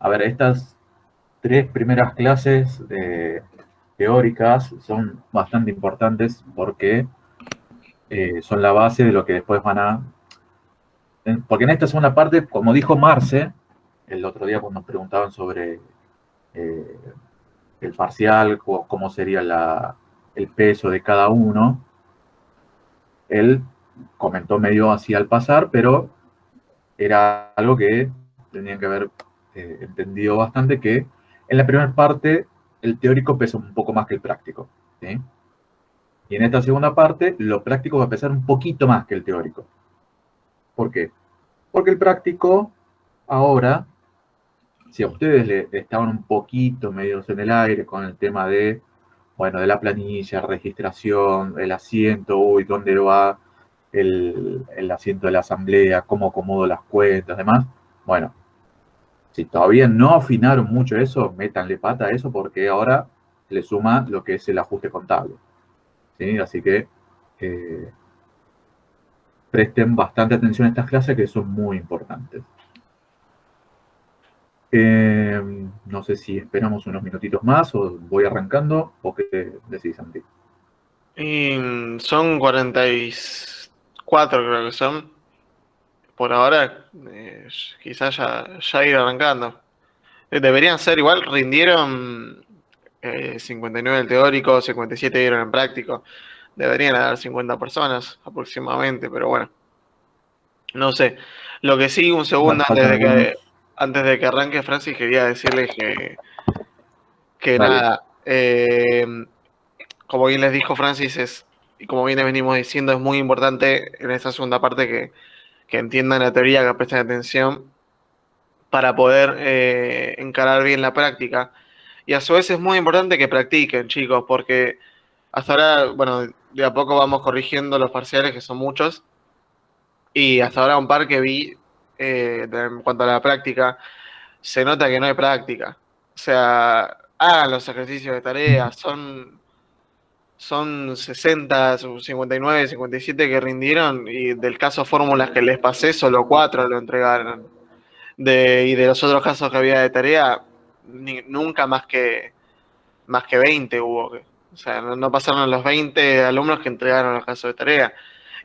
A ver, estas tres primeras clases teóricas son bastante importantes porque son la base de lo que después van a... Porque en esta segunda parte, como dijo Marce, el otro día cuando nos preguntaban sobre eh, el parcial, cómo sería el peso de cada uno, él comentó medio así al pasar, pero era algo que tenían que haber entendido bastante, que en la primera parte el teórico pesa un poco más que el práctico, ¿sí? Y en esta segunda parte lo práctico va a pesar un poquito más que el teórico. ¿Por qué? Porque el práctico ahora, si a ustedes le estaban un poquito medios en el aire con el tema de, bueno, de la planilla, registración, el asiento, uy, dónde va el asiento de la asamblea, cómo acomodo las cuentas, demás. Bueno, si todavía no afinaron mucho eso, métanle pata a eso porque ahora le suma lo que es el ajuste contable, ¿sí? Así que eh, presten bastante atención a estas clases que son muy importantes. No sé si esperamos unos minutitos más o voy arrancando o qué decís, Santi. Y son 44 creo que son. Por ahora, quizás ya ir arrancando. Deberían ser igual, rindieron 59 el teórico, 57 dieron en práctico. Deberían haber 50 personas aproximadamente, pero bueno, no sé. Lo que sí, un Bueno, segundo faltan algunos. antes de que arranque, Francis, quería decirles que Dale. nada, como bien les dijo Francis, y como bien les venimos diciendo, es muy importante en esta segunda parte que entiendan la teoría, que presten atención para poder encarar bien la práctica. Y a su vez es muy importante que practiquen, chicos, porque hasta ahora, bueno, de a poco vamos corrigiendo los parciales, que son muchos, y hasta ahora un par que vi en cuanto a la práctica, se nota que no hay práctica. O sea, hagan los ejercicios de tarea, son 60, 59, 57 que rindieron, y del caso fórmulas que les pasé, solo 4 lo entregaron. Y de los otros casos que había de tarea, nunca más que 20 hubo. O sea, no pasaron los 20 alumnos que entregaron los casos de tarea.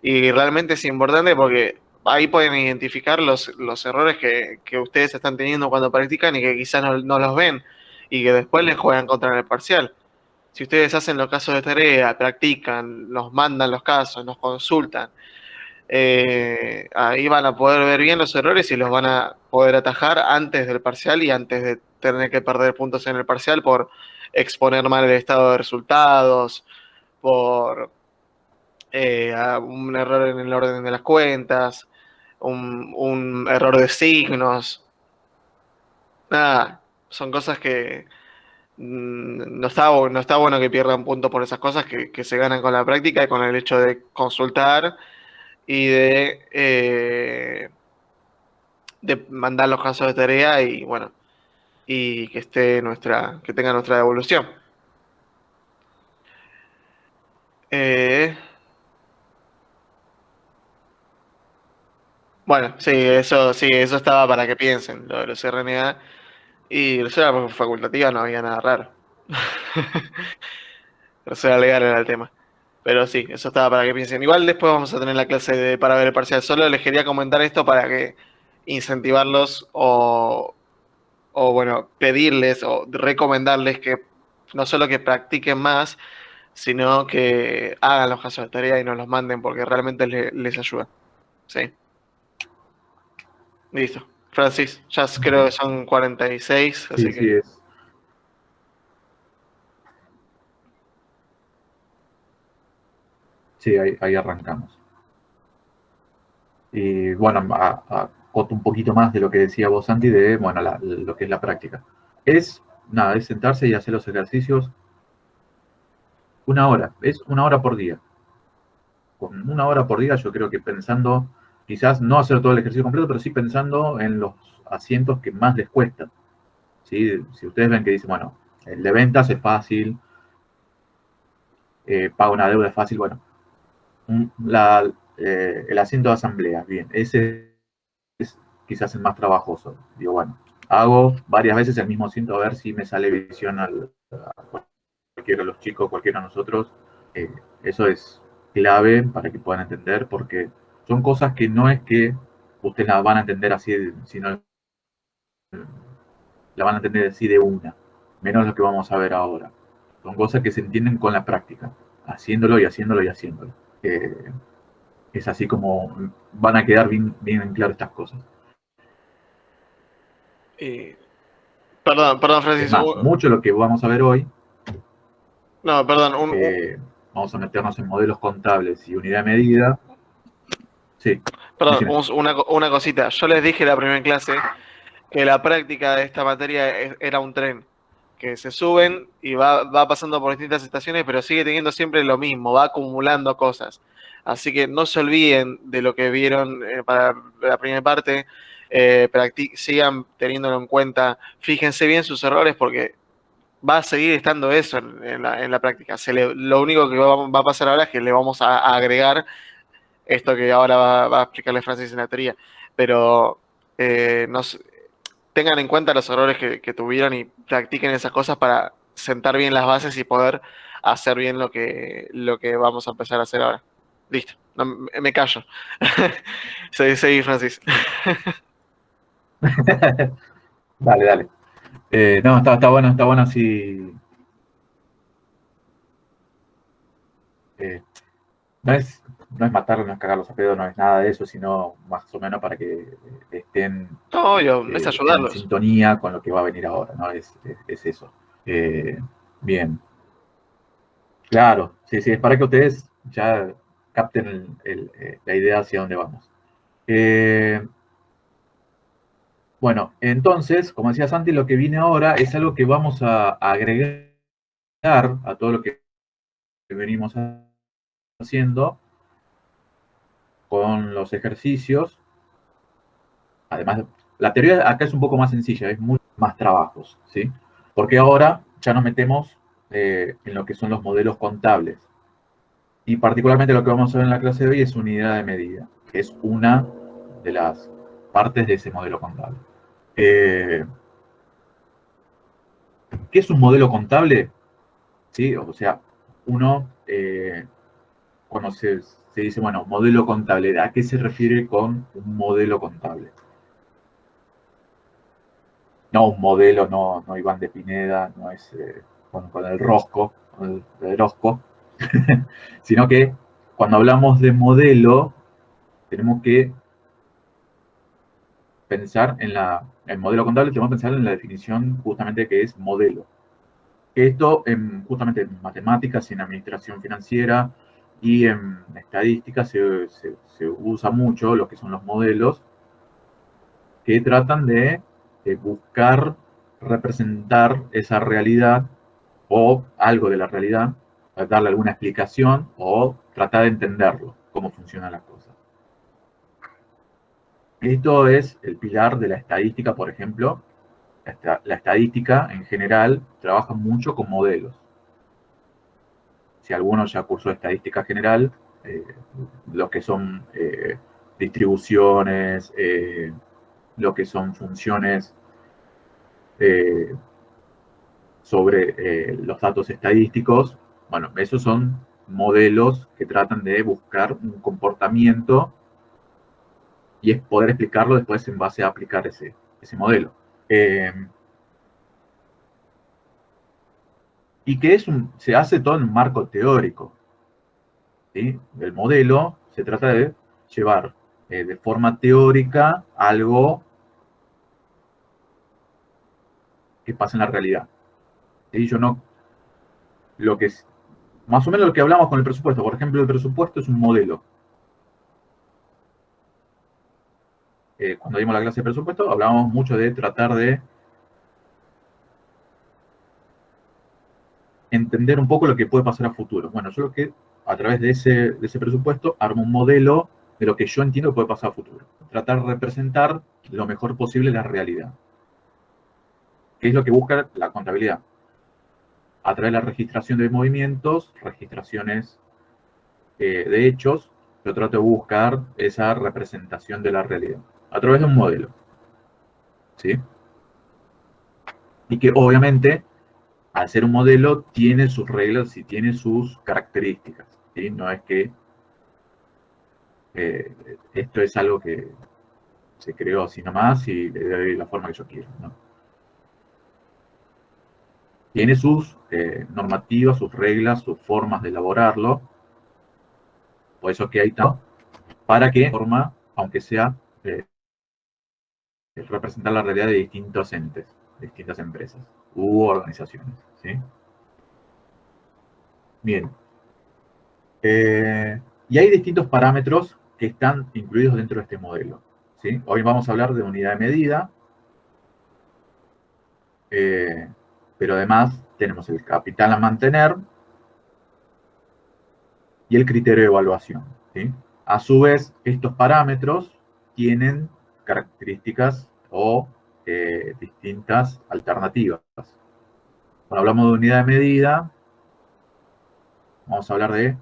Y realmente es importante porque ahí pueden identificar los errores que ustedes están teniendo cuando practican y que quizás no los ven y que después les juegan contra en el parcial. Si ustedes hacen los casos de tarea, practican, los mandan los casos, nos consultan, ahí van a poder ver bien los errores y los van a poder atajar antes del parcial y antes de tener que perder puntos en el parcial por exponer mal el estado de resultados, por un error en el orden de las cuentas, un error de signos. Nada, son cosas que no está bueno que pierdan puntos por esas cosas que se ganan con la práctica y con el hecho de consultar y de mandar los casos de tarea y bueno, y que que tenga nuestra devolución. Eh, bueno, sí, eso estaba para que piensen, lo de los RNA. Y reserva facultativa no había nada raro. Reserva legal era el tema. Pero sí, eso estaba para que piensen. Igual después vamos a tener la clase para ver el parcial. Solo les quería comentar esto para que incentivarlos o bueno, pedirles o recomendarles que no solo que practiquen más, sino que hagan los casos de tarea y nos los manden porque realmente les ayuda. Sí, listo. Francis, ya creo que son 46, Sí, así sí que es. Sí, ahí arrancamos. Y bueno, acoto un poquito más de lo que decía vos, Santi, de bueno, lo que es la práctica. Es nada, es sentarse y hacer los ejercicios una hora, es una hora por día. Con una hora por día, yo creo que pensando, quizás no hacer todo el ejercicio completo, pero sí pensando en los asientos que más les cuesta. ¿Sí? Si ustedes ven que dicen, bueno, el de ventas es fácil, pago una deuda es fácil, bueno, el asiento de asamblea, bien, ese es quizás el más trabajoso. Digo, bueno, hago varias veces el mismo cinto a ver si me sale visión a cualquiera de los chicos, cualquiera de nosotros. Eso es clave para que puedan entender, porque son cosas que no es que ustedes las van a entender así, sino la van a entender así de una, menos lo que vamos a ver ahora. Son cosas que se entienden con la práctica, haciéndolo y haciéndolo y haciéndolo. Es así como van a quedar bien, bien en claro estas cosas. Y, perdón, Es Francis. más, mucho de lo que vamos a ver hoy, No, perdón, vamos a meternos en modelos contables y unidad de medida. Sí, perdón, decime. una cosita. Yo les dije la primera clase que la práctica de esta materia era un tren, que se suben y va pasando por distintas estaciones, pero sigue teniendo siempre lo mismo, va acumulando cosas. Así que no se olviden de lo que vieron para la primera parte, sigan teniéndolo en cuenta, fíjense bien sus errores porque va a seguir estando eso en la práctica. Lo único que va a pasar ahora es que le vamos a agregar esto que ahora va a explicarle Francis en la teoría, pero nos tengan en cuenta los errores que tuvieron y practiquen esas cosas para sentar bien las bases y poder hacer bien lo que vamos a empezar a hacer ahora. Listo, no, me callo. Seguí, Francis. Dale, dale. No, está bueno así. eh, no es, no es matarlos, no es cagarlos a pedo, no es nada de eso, sino más o menos para que estén, No, obvio, es en ayudarlos. sintonía con lo que va a venir ahora, ¿no? Es eso. Eh, Bien, claro, sí, sí, es para que ustedes ya capten la idea hacia dónde vamos. Eh, bueno, entonces, como decía Santi, lo que viene ahora es algo que vamos a agregar a todo lo que venimos haciendo con los ejercicios. Además, la teoría acá es un poco más sencilla, es mucho más trabajos, ¿sí? Porque ahora ya nos metemos en lo que son los modelos contables. Y particularmente lo que vamos a ver en la clase de hoy es unidad de medida, que es una de las partes de ese modelo contable. Eh, ¿Qué es un modelo contable? ¿Sí? O sea, uno, cuando se dice, bueno, modelo contable, ¿a qué se refiere con un modelo contable? No un modelo, no Iván de Pineda, no es con el rosco, con el rosco, sino que cuando hablamos de modelo, tenemos que pensar el modelo contable, tenemos que pensar en la definición justamente que es modelo. Esto justamente en matemáticas y en administración financiera y en estadística se usa mucho lo que son los modelos que tratan de buscar representar esa realidad o algo de la realidad, darle alguna explicación o tratar de entenderlo, cómo funcionan las cosas. Esto es el pilar de la estadística, por ejemplo. La estadística en general trabaja mucho con modelos. Si alguno ya cursó estadística general, eh, lo que son distribuciones, lo que son funciones eh, sobre los datos estadísticos, bueno, esos son modelos que tratan de buscar un comportamiento y es poder explicarlo después en base a aplicar ese modelo. Eh, y que se hace todo en un marco teórico. ¿Sí? El modelo se trata de llevar de forma teórica algo que pasa en la realidad. ¿Sí? Yo no, lo que es, más o menos lo que hablamos con el presupuesto. Por ejemplo, el presupuesto es un modelo. Cuando dimos la clase de presupuesto, hablábamos mucho de tratar de entender un poco lo que puede pasar a futuro. Bueno, yo lo que, a través de ese presupuesto, armo un modelo de lo que yo entiendo que puede pasar a futuro. Tratar de representar lo mejor posible la realidad. ¿Qué es lo que busca la contabilidad? A través de la registración de movimientos, registraciones de hechos, yo trato de buscar esa representación de la realidad a través de un modelo. ¿Sí? Y que obviamente, al ser un modelo, tiene sus reglas y tiene sus características, ¿sí? No es que esto es algo que se creó así nomás y le doy la forma que yo quiero, ¿no? Tiene sus normativas, sus reglas, sus formas de elaborarlo, por eso que hay tanto, para que forma, aunque sea, representar la realidad de distintos entes, de distintas empresas u organizaciones, ¿sí? Bien. Y hay distintos parámetros que están incluidos dentro de este modelo, ¿sí? Hoy vamos a hablar de unidad de medida, pero además tenemos el capital a mantener y el criterio de evaluación, ¿sí? A su vez, estos parámetros tienen características o distintas alternativas. Cuando hablamos de unidad de medida, vamos a hablar de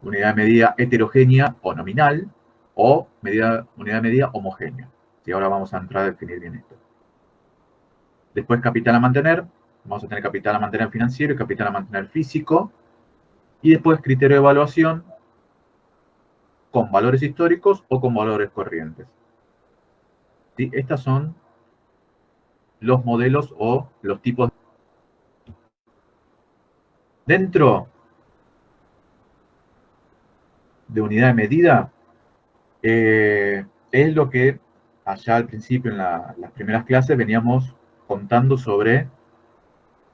unidad de medida heterogénea o nominal o unidad de medida homogénea. Y ahora vamos a entrar a definir bien esto. Después capital a mantener, vamos a tener capital a mantener financiero y capital a mantener físico. Y después criterio de evaluación con valores históricos o con valores corrientes. ¿Sí? Estos son los modelos o los tipos. Dentro de unidad de medida, es lo que allá al principio en las primeras clases veníamos contando sobre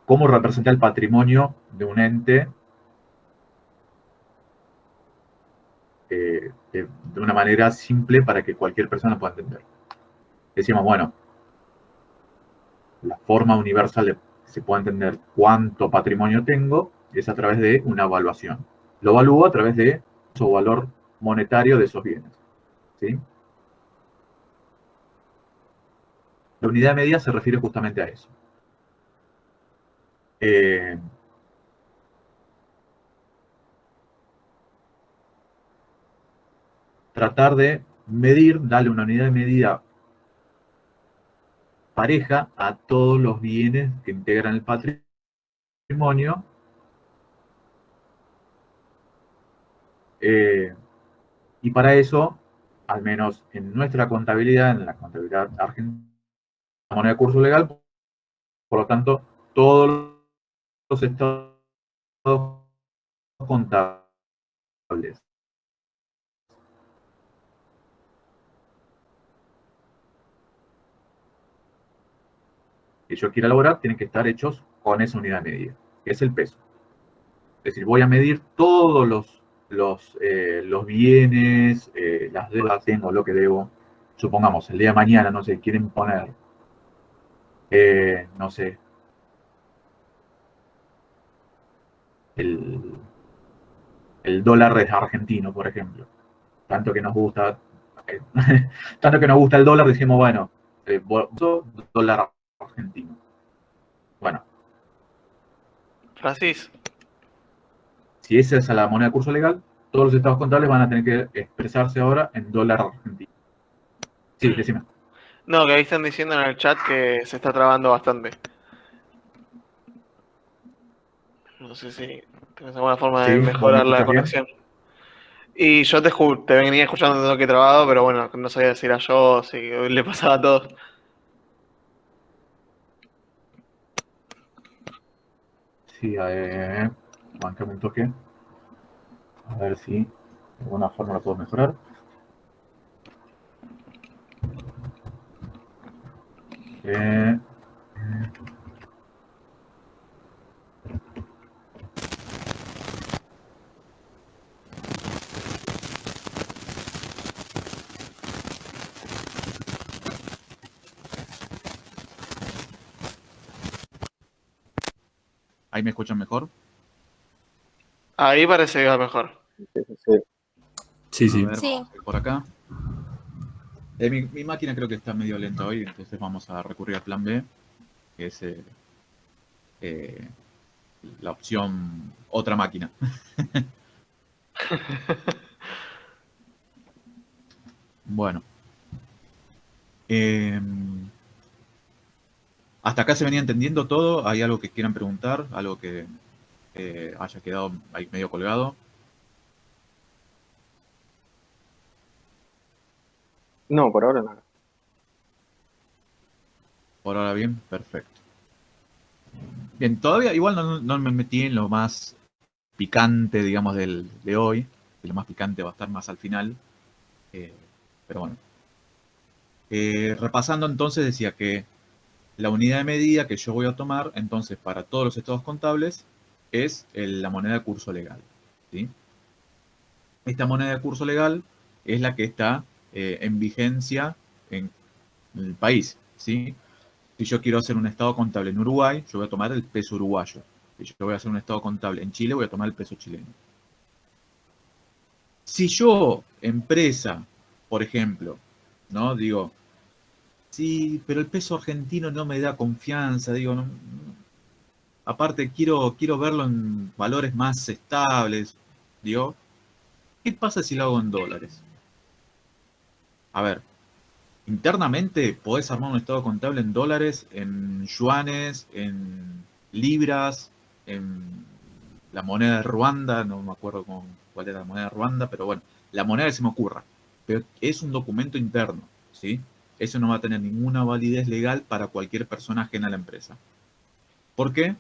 cómo representa el patrimonio de un ente de una manera simple para que cualquier persona pueda entender. Decimos, bueno, la forma universal de que se pueda entender cuánto patrimonio tengo es a través de una evaluación. Lo evalúo a través de su valor monetario de esos bienes, ¿sí? La unidad de medida se refiere justamente a eso. Tratar de medir, darle una unidad de medida pareja a todos los bienes que integran el patrimonio, y para eso, al menos en nuestra contabilidad, en la contabilidad argentina, la moneda de curso legal, por lo tanto, todos los estados contables que yo quiera elaborar tienen que estar hechos con esa unidad de medida, que es el peso. Es decir, voy a medir todos los bienes, las deudas que tengo, lo que debo. Supongamos, el día de mañana, no sé, quieren poner, no sé, el, el dólar argentino, por ejemplo. Tanto que nos gusta, eh, tanto que nos gusta el dólar, decimos, bueno, dólar argentino. Bueno, Francis, si esa es la moneda de curso legal, todos los estados contables van a tener que expresarse ahora en dólar argentino. Sí, decime. no, que ahí están diciendo en el chat que se está trabando bastante. No sé si tienes alguna forma de Sí, ¿vos me mejorar la escuchás bien? conexión. Y yo te venía escuchando todo que trabado, pero bueno, no sabía si era yo o si le pasaba a todos. Sí, bancame un toque. A ver si de alguna forma lo puedo mejorar. Eh, ¿Ahí me escuchan mejor? Ahí parece que va mejor. Sí, A sí. ver, Sí, por acá. Mi máquina creo que está medio lenta hoy, entonces vamos a recurrir al plan B, que es eh, la opción otra máquina. Bueno. ¿Hasta acá se venía entendiendo todo? ¿Hay algo que quieran preguntar? ¿Algo que haya quedado ahí medio colgado? No, por ahora nada. Por ahora bien, perfecto. Bien, todavía igual no me metí en lo más picante, digamos, de hoy. Y lo más picante va a estar más al final. Pero bueno. Repasando entonces, decía que la unidad de medida que yo voy a tomar, entonces, para todos los estados contables, es la moneda de curso legal. ¿Sí? Esta moneda de curso legal es la que está en vigencia en el país. ¿Sí? Si yo quiero hacer un estado contable en Uruguay, yo voy a tomar el peso uruguayo. Si yo voy a hacer un estado contable en Chile, voy a tomar el peso chileno. Si yo, empresa, por ejemplo, ¿no? Digo, sí, pero el peso argentino no me da confianza, digo, aparte quiero verlo en valores más estables, digo, ¿qué pasa si lo hago en dólares? A ver, internamente podés armar un estado contable en dólares, en yuanes, en libras, en la moneda de Ruanda, no me acuerdo cuál era la moneda de Ruanda, pero bueno, la moneda que se me ocurra. Pero es un documento interno, ¿sí? Eso no va a tener ninguna validez legal para cualquier persona ajena a la empresa. ¿Por qué?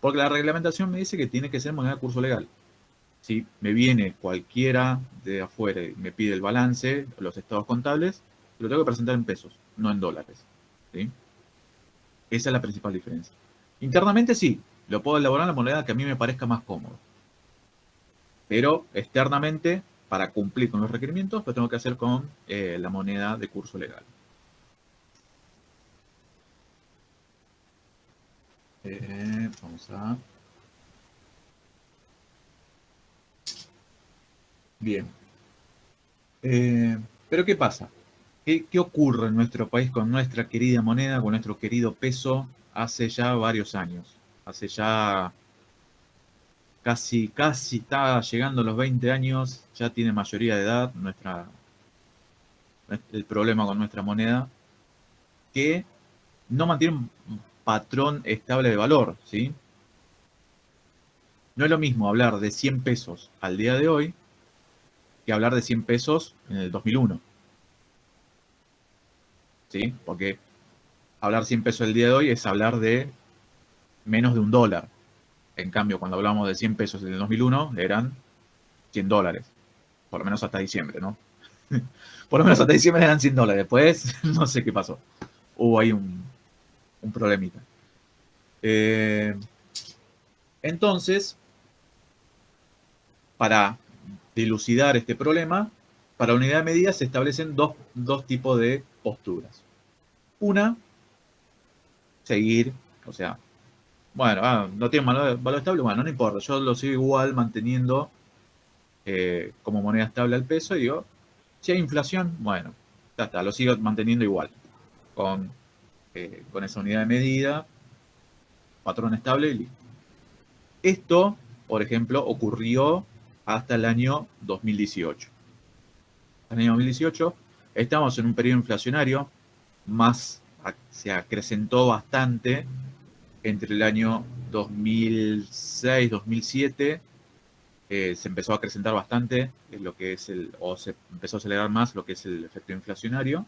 Porque la reglamentación me dice que tiene que ser moneda de curso legal. Si me viene cualquiera de afuera y me pide el balance, los estados contables, lo tengo que presentar en pesos, no en dólares. ¿Sí? Esa es la principal diferencia. Internamente sí, lo puedo elaborar en la moneda que a mí me parezca más cómodo. Pero externamente, para cumplir con los requerimientos, lo tengo que hacer con la moneda de curso legal. Vamos a... Bien. Pero ¿qué pasa? ¿Qué ocurre en nuestro país con nuestra querida moneda, con nuestro querido peso, hace ya varios años? Hace ya casi está llegando a los 20 años, ya tiene mayoría de edad el problema con nuestra moneda, que no mantiene un patrón estable de valor, ¿sí? No es lo mismo hablar de 100 pesos al día de hoy que hablar de 100 pesos en el 2001, ¿sí? Porque hablar 100 pesos el día de hoy es hablar de menos de $1. En cambio, cuando hablamos de 100 pesos en el 2001, eran $100. Por lo menos hasta diciembre, ¿no? Por lo menos hasta diciembre eran $100. Después, no sé qué pasó. Hubo ahí un problemita. Entonces, para dilucidar este problema, para la unidad de medida se establecen dos tipos de posturas. Una, seguir, o sea, bueno, no tiene valor estable, bueno, no importa, yo lo sigo igual manteniendo como moneda estable al peso y digo, si hay inflación, bueno, ya está, lo sigo manteniendo igual, con esa unidad de medida, patrón estable y listo. Esto, por ejemplo, ocurrió hasta el año 2018. En el año 2018 estamos en un periodo inflacionario, se acrecentó bastante entre el año 2006-2007. Se empezó a acrecentar bastante lo que es o se empezó a acelerar más lo que es el efecto inflacionario,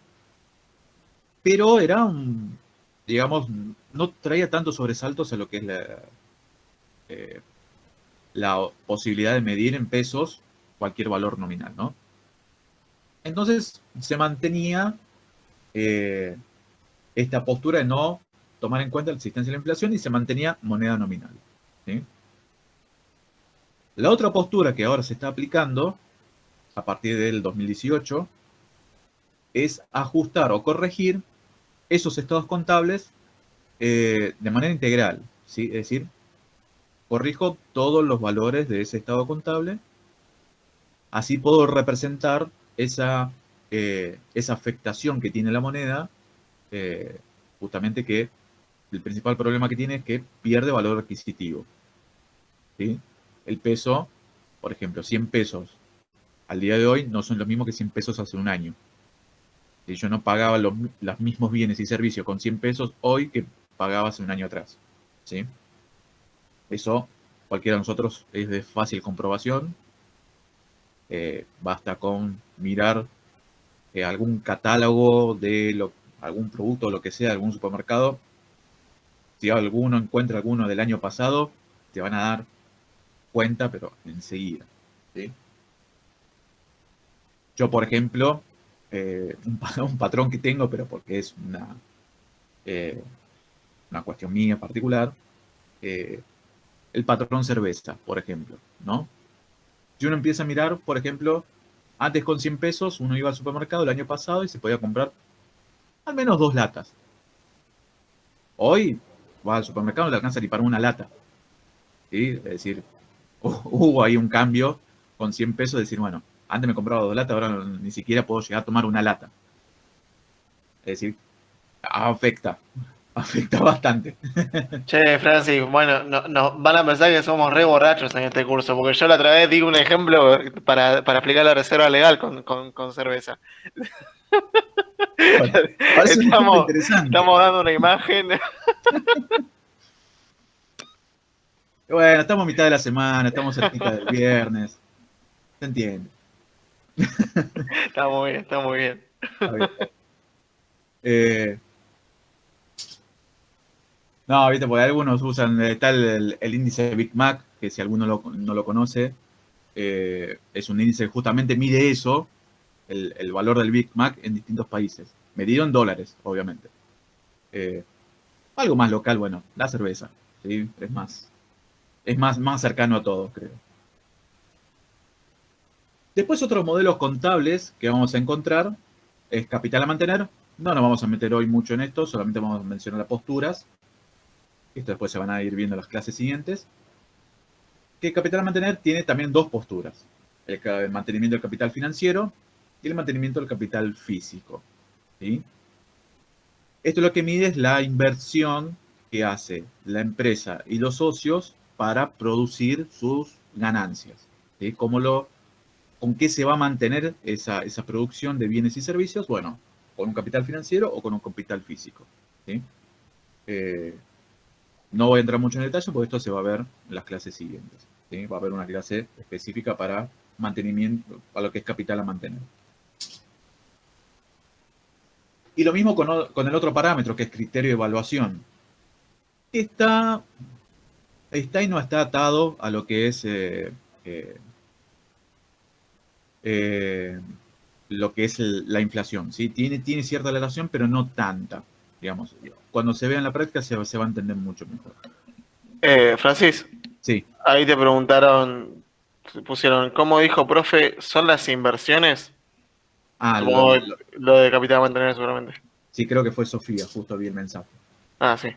pero era digamos, no traía tantos sobresaltos a lo que es la posibilidad de medir en pesos cualquier valor nominal, ¿no? Entonces se mantenía esta postura de no tomar en cuenta la existencia de la inflación y se mantenía moneda nominal, ¿sí? La otra postura que ahora se está aplicando a partir del 2018 es ajustar o corregir esos estados contables de manera integral, ¿sí? Es decir, corrijo todos los valores de ese estado contable, así puedo representar esa afectación que tiene la moneda, justamente que el principal problema que tiene es que pierde valor adquisitivo, ¿sí? El peso, por ejemplo, 100 pesos al día de hoy no son lo mismo que 100 pesos hace un año. Si yo no pagaba los mismos bienes y servicios con 100 pesos hoy que pagabas un año atrás, ¿sí? Eso, cualquiera de nosotros, es de fácil comprobación. Basta con mirar algún catálogo de algún producto o lo que sea, algún supermercado. Si alguno encuentra alguno del año pasado, te van a dar cuenta, pero enseguida, ¿sí? Yo, por ejemplo, un patrón que tengo, pero porque es una cuestión mía particular, eh, el patrón cerveza, por ejemplo, ¿no? Si uno empieza a mirar, por ejemplo, antes con 100 pesos uno iba al supermercado el año pasado y se podía comprar al menos 2 latas. Hoy va al supermercado y no le alcanza ni para una lata, ¿sí? Es decir, hubo ahí un cambio con 100 pesos, decir, bueno, antes me compraba 2 latas, ahora ni siquiera puedo llegar a tomar una lata. Es decir, afecta bastante. Che, Francis, bueno, nos van a pensar que somos re borrachos en este curso, porque yo la otra vez di un ejemplo para explicar la reserva legal con cerveza. Bueno, parece un ejemplo interesante. Estamos dando una imagen. Bueno, estamos a mitad de la semana, estamos cerquita del viernes. ¿Se entiende? Está muy bien, está muy bien. Está bien. No, viste, porque algunos usan, está el índice Big Mac, que si alguno no lo conoce, es un índice que justamente mide eso, el valor del Big Mac en distintos países, medido en dólares, obviamente. Algo más local, bueno, la cerveza, ¿sí? Más cercano a todos, creo. Después otros modelos contables que vamos a encontrar es capital a mantener. No nos vamos a meter hoy mucho en esto, solamente vamos a mencionar las posturas. Esto después se van a ir viendo en las clases siguientes. Que el capital a mantener tiene también dos posturas. El mantenimiento del capital financiero y el mantenimiento del capital físico, ¿sí? Esto lo que mide es la inversión que hace la empresa y los socios para producir sus ganancias, ¿sí? ¿Con qué se va a mantener esa producción de bienes y servicios? Bueno, con un capital financiero o con un capital físico, ¿sí? No voy a entrar mucho en detalle porque esto se va a ver en las clases siguientes, ¿sí? Va a haber una clase específica para mantenimiento, para lo que es capital a mantener. Y lo mismo con el otro parámetro, que es criterio de evaluación. Está y no está atado a lo que es lo que es la inflación, ¿sí? Tiene cierta relación, pero no tanta, digamos. Cuando se vea en la práctica se va a entender mucho mejor. Francis, Sí. ahí te preguntaron, pusieron, ¿cómo dijo, profe? ¿Son las inversiones? Ah, Supongo lo de capital a mantener seguramente. sí, creo que fue Sofía, justo vi el mensaje. Ah, sí.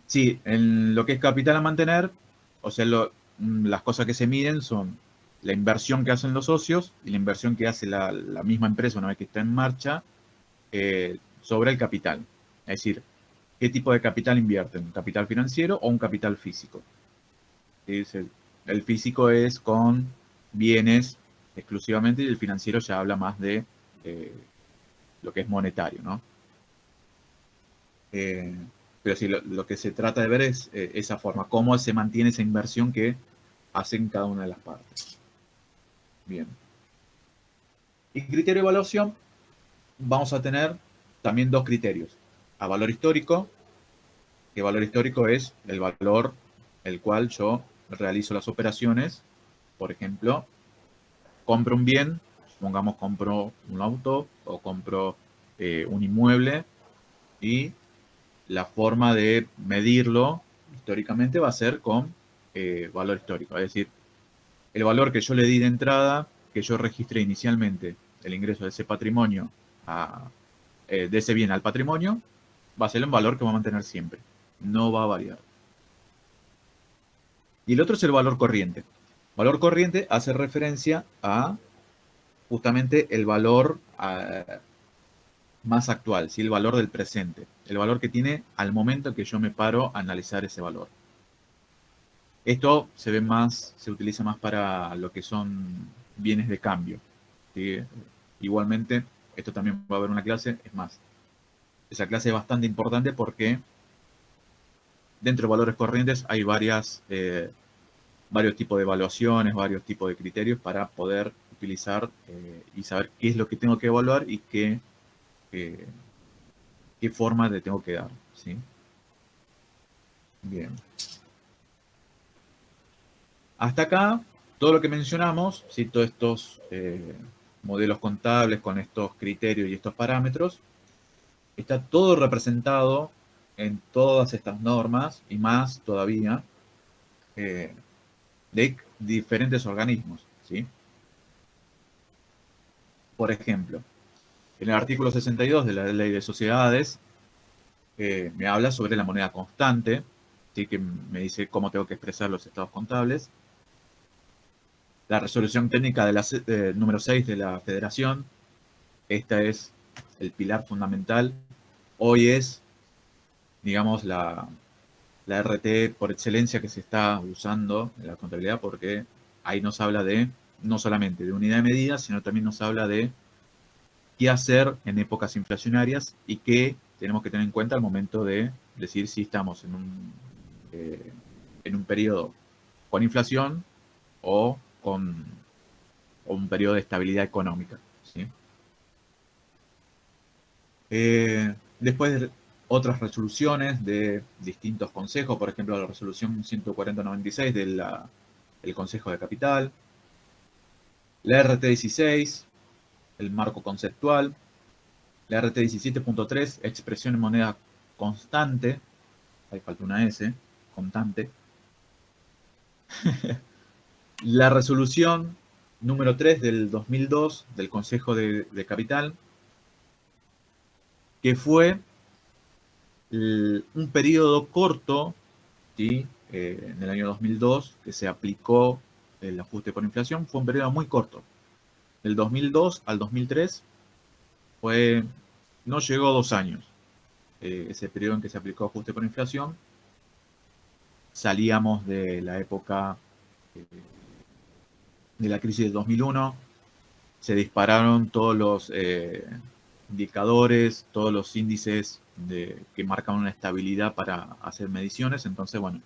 Sí, en lo que es capital a mantener, o sea, las cosas que se miden son la inversión que hacen los socios y la inversión que hace la misma empresa una vez que está en marcha sobre el capital. Es decir, ¿qué tipo de capital invierten? ¿Un capital financiero o un capital físico? El físico es con bienes exclusivamente y el financiero ya habla más de lo que es monetario, ¿no? Pero sí, lo que se trata de ver es esa forma, cómo se mantiene esa inversión que hacen cada una de las partes. Bien. Y criterio de evaluación, vamos a tener también dos criterios. A valor histórico, que valor histórico es el valor el cual yo realizo las operaciones. Por ejemplo, compro un bien, supongamos compro un auto o compro un inmueble y la forma de medirlo históricamente va a ser con valor histórico. Es decir, el valor que yo le di de entrada, que yo registré inicialmente, el ingreso de ese patrimonio, de ese bien al patrimonio, va a ser un valor que va a mantener siempre. No va a variar. Y el otro es el valor corriente. Valor corriente hace referencia a justamente el valor más actual, ¿sí? El valor del presente, el valor que tiene al momento que yo me paro a analizar ese valor. Esto se utiliza más para lo que son bienes de cambio, ¿sí? Igualmente, esto también va a haber una clase, es más, Esa clase es bastante importante porque dentro de valores corrientes hay varios tipos de evaluaciones, varios tipos de criterios para poder utilizar y saber qué es lo que tengo que evaluar y eh, qué forma le tengo que dar, ¿sí? Bien. Hasta acá, todo lo que mencionamos, ¿sí? Todos estos modelos contables con estos criterios y estos parámetros, está todo representado en todas estas normas y más todavía eh, de diferentes organismos, ¿sí? Por ejemplo, en el artículo 62 de la Ley de Sociedades me habla sobre la moneda constante, ¿sí? Que me dice cómo tengo que expresar los estados contables. La resolución técnica de número 6 de la Federación, esta es el pilar fundamental. Hoy es, digamos, la RT por excelencia que se está usando en la contabilidad, porque ahí nos habla de, no solamente de unidad de medida, sino también nos habla de qué hacer en épocas inflacionarias y qué tenemos que tener en cuenta al momento de decir si estamos en un periodo con inflación o con un periodo de estabilidad económica, ¿sí? Después otras resoluciones de distintos consejos, por ejemplo, la resolución 14096 del Consejo de Capital, la RT16, el marco conceptual, la RT17.3, expresión en moneda constante, ahí falta una S, constante, la resolución número 3 del 2002 del Consejo de Capital, que fue un periodo corto, ¿sí? En el año 2002, que se aplicó el ajuste por inflación, fue un periodo muy corto. Del 2002 al 2003 no llegó a 2 años. Ese periodo en que se aplicó ajuste por inflación, salíamos de la época de la crisis del 2001, se dispararon todos los indicadores, todos los índices que marcan una estabilidad para hacer mediciones, entonces, bueno,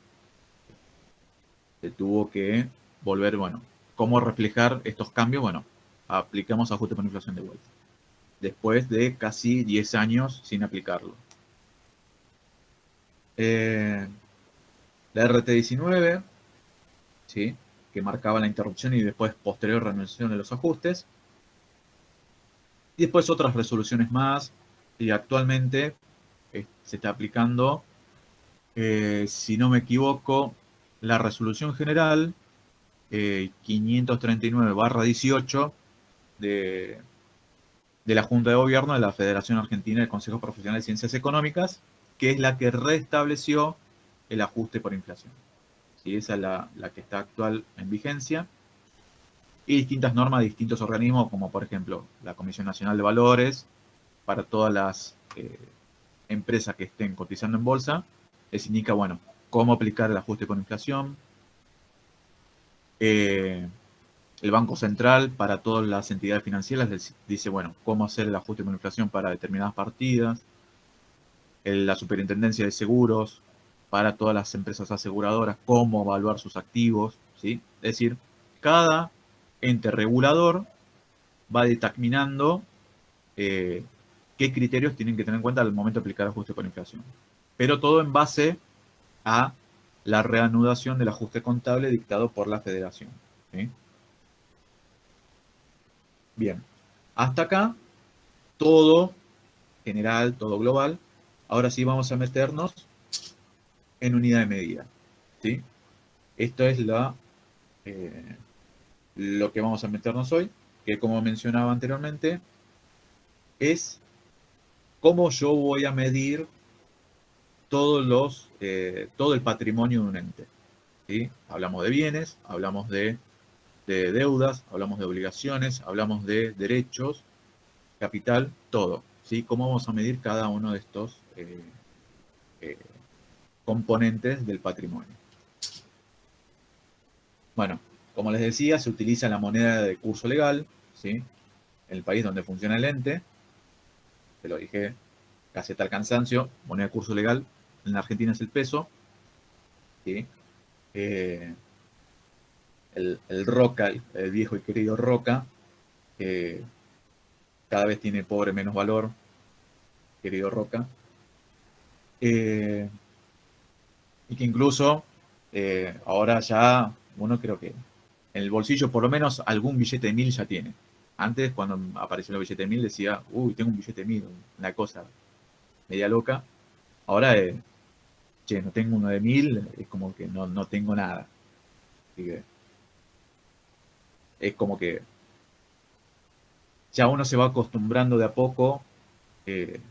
se tuvo que volver, bueno, ¿cómo reflejar estos cambios? Bueno, aplicamos ajuste por inflación de vuelta, después de casi 10 años sin aplicarlo. La RT19, ¿sí? Que marcaba la interrupción y después posterior reanudación de los ajustes. Y después otras resoluciones más, y actualmente se está aplicando, si no me equivoco, la resolución general 539/18 de la Junta de Gobierno de la Federación Argentina del Consejo Profesional de Ciencias Económicas, que es la que restableció el ajuste por inflación. ¿Sí? Esa es la que está actual en vigencia. Y distintas normas de distintos organismos, como por ejemplo la Comisión Nacional de Valores, para todas las empresas que estén cotizando en bolsa, les indica, bueno, cómo aplicar el ajuste por inflación. El Banco Central, para todas las entidades financieras, les dice, bueno, cómo hacer el ajuste por inflación para determinadas partidas. La Superintendencia de Seguros, para todas las empresas aseguradoras, cómo evaluar sus activos, ¿sí? Es decir, cada ente regulador va determinando qué criterios tienen que tener en cuenta al momento de aplicar ajuste por inflación. Pero todo en base a la reanudación del ajuste contable dictado por la Federación, ¿sí? Bien, hasta acá todo general, todo global. Ahora sí vamos a meternos en unidad de medida, ¿sí? Esto es lo que vamos a meternos hoy, que como mencionaba anteriormente, es cómo yo voy a medir todo el patrimonio de un ente, ¿sí? Hablamos de bienes, hablamos de deudas, hablamos de obligaciones, hablamos de derechos, capital, todo, ¿sí? ¿Cómo vamos a medir cada uno de estos eh, componentes del patrimonio? Bueno, como les decía, se utiliza la moneda de curso legal, ¿sí? En el país donde funciona el ente, te lo dije caseta al cansancio, moneda de curso legal, en la Argentina es el peso, ¿sí? Eh, el Roca, el viejo y querido Roca, que cada vez tiene pobre menos valor, querido Roca, y que incluso ahora ya uno creo que en el bolsillo por lo menos algún billete de 1000 ya tiene. Antes, cuando apareció el billete de 1000, decía, uy, tengo un billete de 1000, una cosa media loca. Ahora, che, no tengo uno de 1000, es como que no tengo nada. Así que es como que ya uno se va acostumbrando de a poco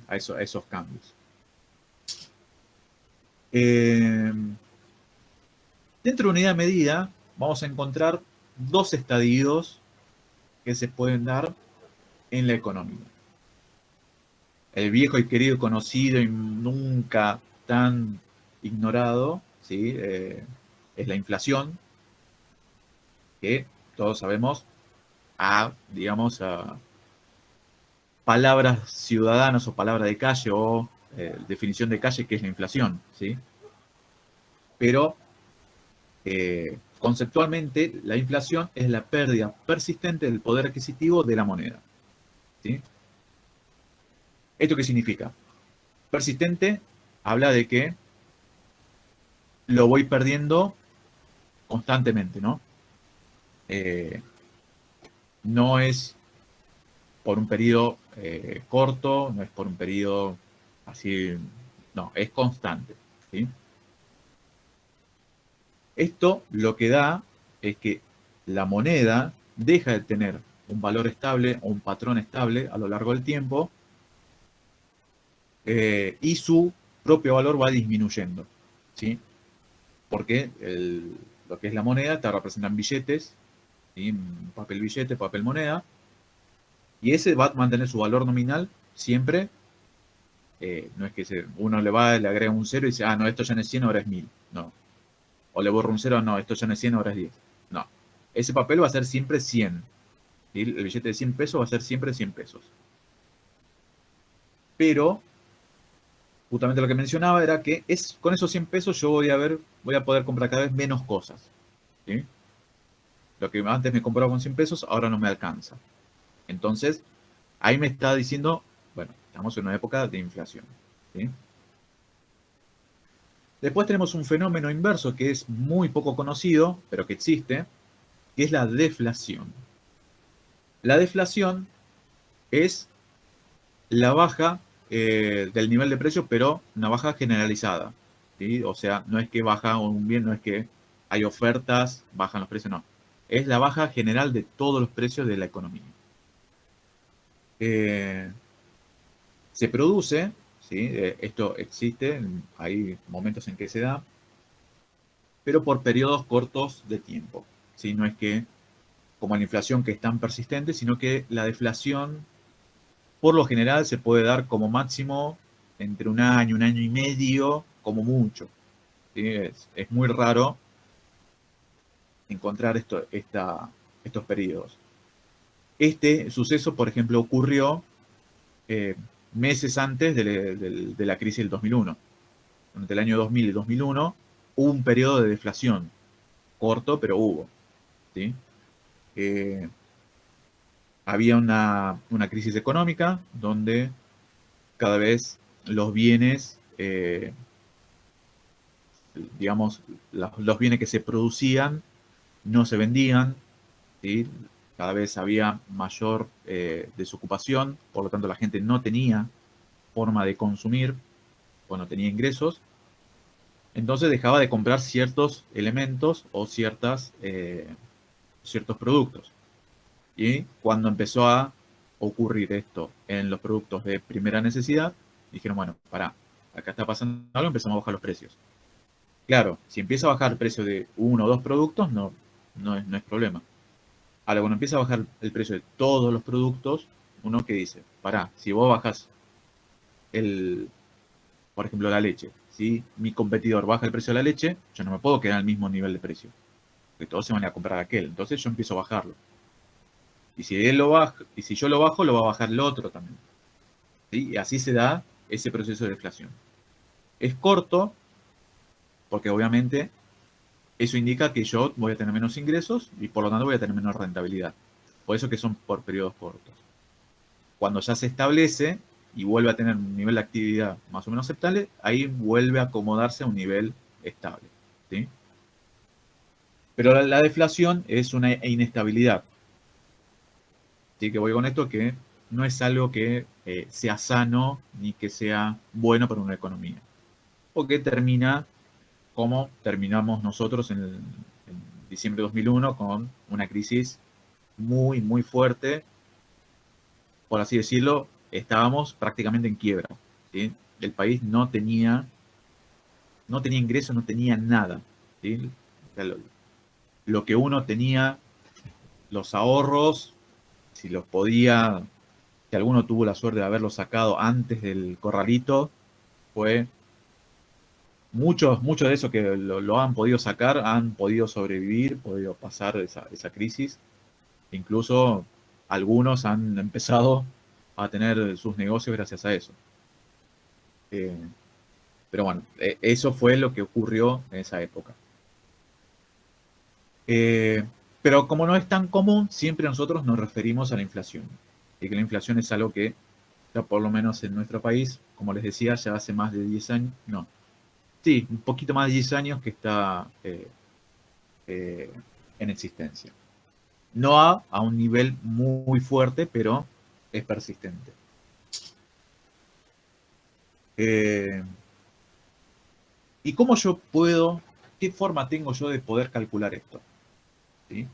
a esos cambios. Eh, Dentro de unidad de medida vamos a encontrar dos estadios que se pueden dar en la economía. El viejo y querido conocido y nunca tan ignorado, ¿sí? Es la inflación, que todos sabemos digamos, a palabras ciudadanas o palabra de calle o definición de calle, que es la inflación, ¿sí? Pero conceptualmente, la inflación es la pérdida persistente del poder adquisitivo de la moneda, ¿sí? ¿Esto qué significa? Persistente habla de que lo voy perdiendo constantemente, ¿no? No es por un periodo corto, no es por un periodo así, no, es constante, ¿sí? Esto lo que da es que la moneda deja de tener un valor estable o un patrón estable a lo largo del tiempo y su propio valor va disminuyendo, ¿sí? Porque lo que es la moneda te representan billetes, ¿sí? Papel billete, papel moneda, y ese va a mantener su valor nominal siempre. No es que uno le agrega un cero y dice, no, esto ya no es 100, ahora es 1000. No. O le borro un cero, no, esto ya no es 100, ahora es 10. No. Ese papel va a ser siempre 100. ¿Sí? El billete de 100 pesos va a ser siempre 100 pesos. Pero, justamente lo que mencionaba era que con esos 100 pesos yo voy a poder comprar cada vez menos cosas. ¿Sí? Lo que antes me compraba con 100 pesos, ahora no me alcanza. Entonces, ahí me está diciendo, bueno, estamos en una época de inflación. ¿Sí? Después tenemos un fenómeno inverso que es muy poco conocido, pero que existe, que es la deflación. La deflación es la baja del nivel de precio, pero una baja generalizada, ¿sí? O sea, no es que baja un bien, no es que hay ofertas, bajan los precios, no. Es la baja general de todos los precios de la economía. Se produce, ¿sí? Esto existe, hay momentos en que se da, pero por periodos cortos de tiempo, ¿sí? No es que como la inflación que es tan persistente, sino que la deflación por lo general se puede dar como máximo entre un año y medio, como mucho. ¿Sí? Es muy raro encontrar estos periodos. Este suceso, por ejemplo, ocurrió meses antes de la crisis del 2001. Durante el año 2000 y 2001 hubo un periodo de deflación, corto, pero hubo. ¿Sí? Había una crisis económica donde cada vez los bienes, digamos, los bienes que se producían no se vendían, ¿sí? Cada vez había mayor desocupación, por lo tanto la gente no tenía forma de consumir o no tenía ingresos, entonces dejaba de comprar ciertos elementos o ciertos productos. Y cuando empezó a ocurrir esto en los productos de primera necesidad, dijeron, bueno, pará, acá está pasando algo, empezamos a bajar los precios. Claro, si empieza a bajar el precio de uno o dos productos, no es problema. Ahora, cuando empieza a bajar el precio de todos los productos, uno que dice, pará, si vos bajas por ejemplo, la leche, si mi competidor baja el precio de la leche, yo no me puedo quedar al mismo nivel de precio, porque todos se van a comprar aquel, entonces yo empiezo a bajarlo. Y si él lo baja, y si yo lo bajo, lo va a bajar el otro también. ¿Sí? Y así se da ese proceso de deflación. Es corto, porque obviamente eso indica que yo voy a tener menos ingresos y por lo tanto voy a tener menos rentabilidad. Por eso que son por periodos cortos. Cuando ya se establece y vuelve a tener un nivel de actividad más o menos aceptable, ahí vuelve a acomodarse a un nivel estable, ¿sí? Pero la deflación es una inestabilidad. ¿Sí? Que voy con esto que no es algo que sea sano ni que sea bueno para una economía. Porque termina como terminamos nosotros en diciembre de 2001 con una crisis muy, muy fuerte. Por así decirlo, estábamos prácticamente en quiebra, ¿sí? El país no tenía ingresos, no tenía nada, ¿sí? O sea, lo que uno tenía, los ahorros, si los podía, si alguno tuvo la suerte de haberlos sacado antes del corralito, fue muchos de esos que lo han podido sacar, han podido sobrevivir, podido pasar esa crisis. Incluso algunos han empezado a tener sus negocios gracias a eso. Pero bueno, eso fue lo que ocurrió en esa época. Pero como no es tan común, siempre nosotros nos referimos a la inflación. Y que la inflación es algo que, ya por lo menos en nuestro país, como les decía, ya hace más de 10 años, no, sí, un poquito más de 10 años que está en existencia. No a un nivel muy fuerte, pero es persistente. ¿Y cómo yo puedo, qué forma tengo yo de poder calcular esto? ¿Sí?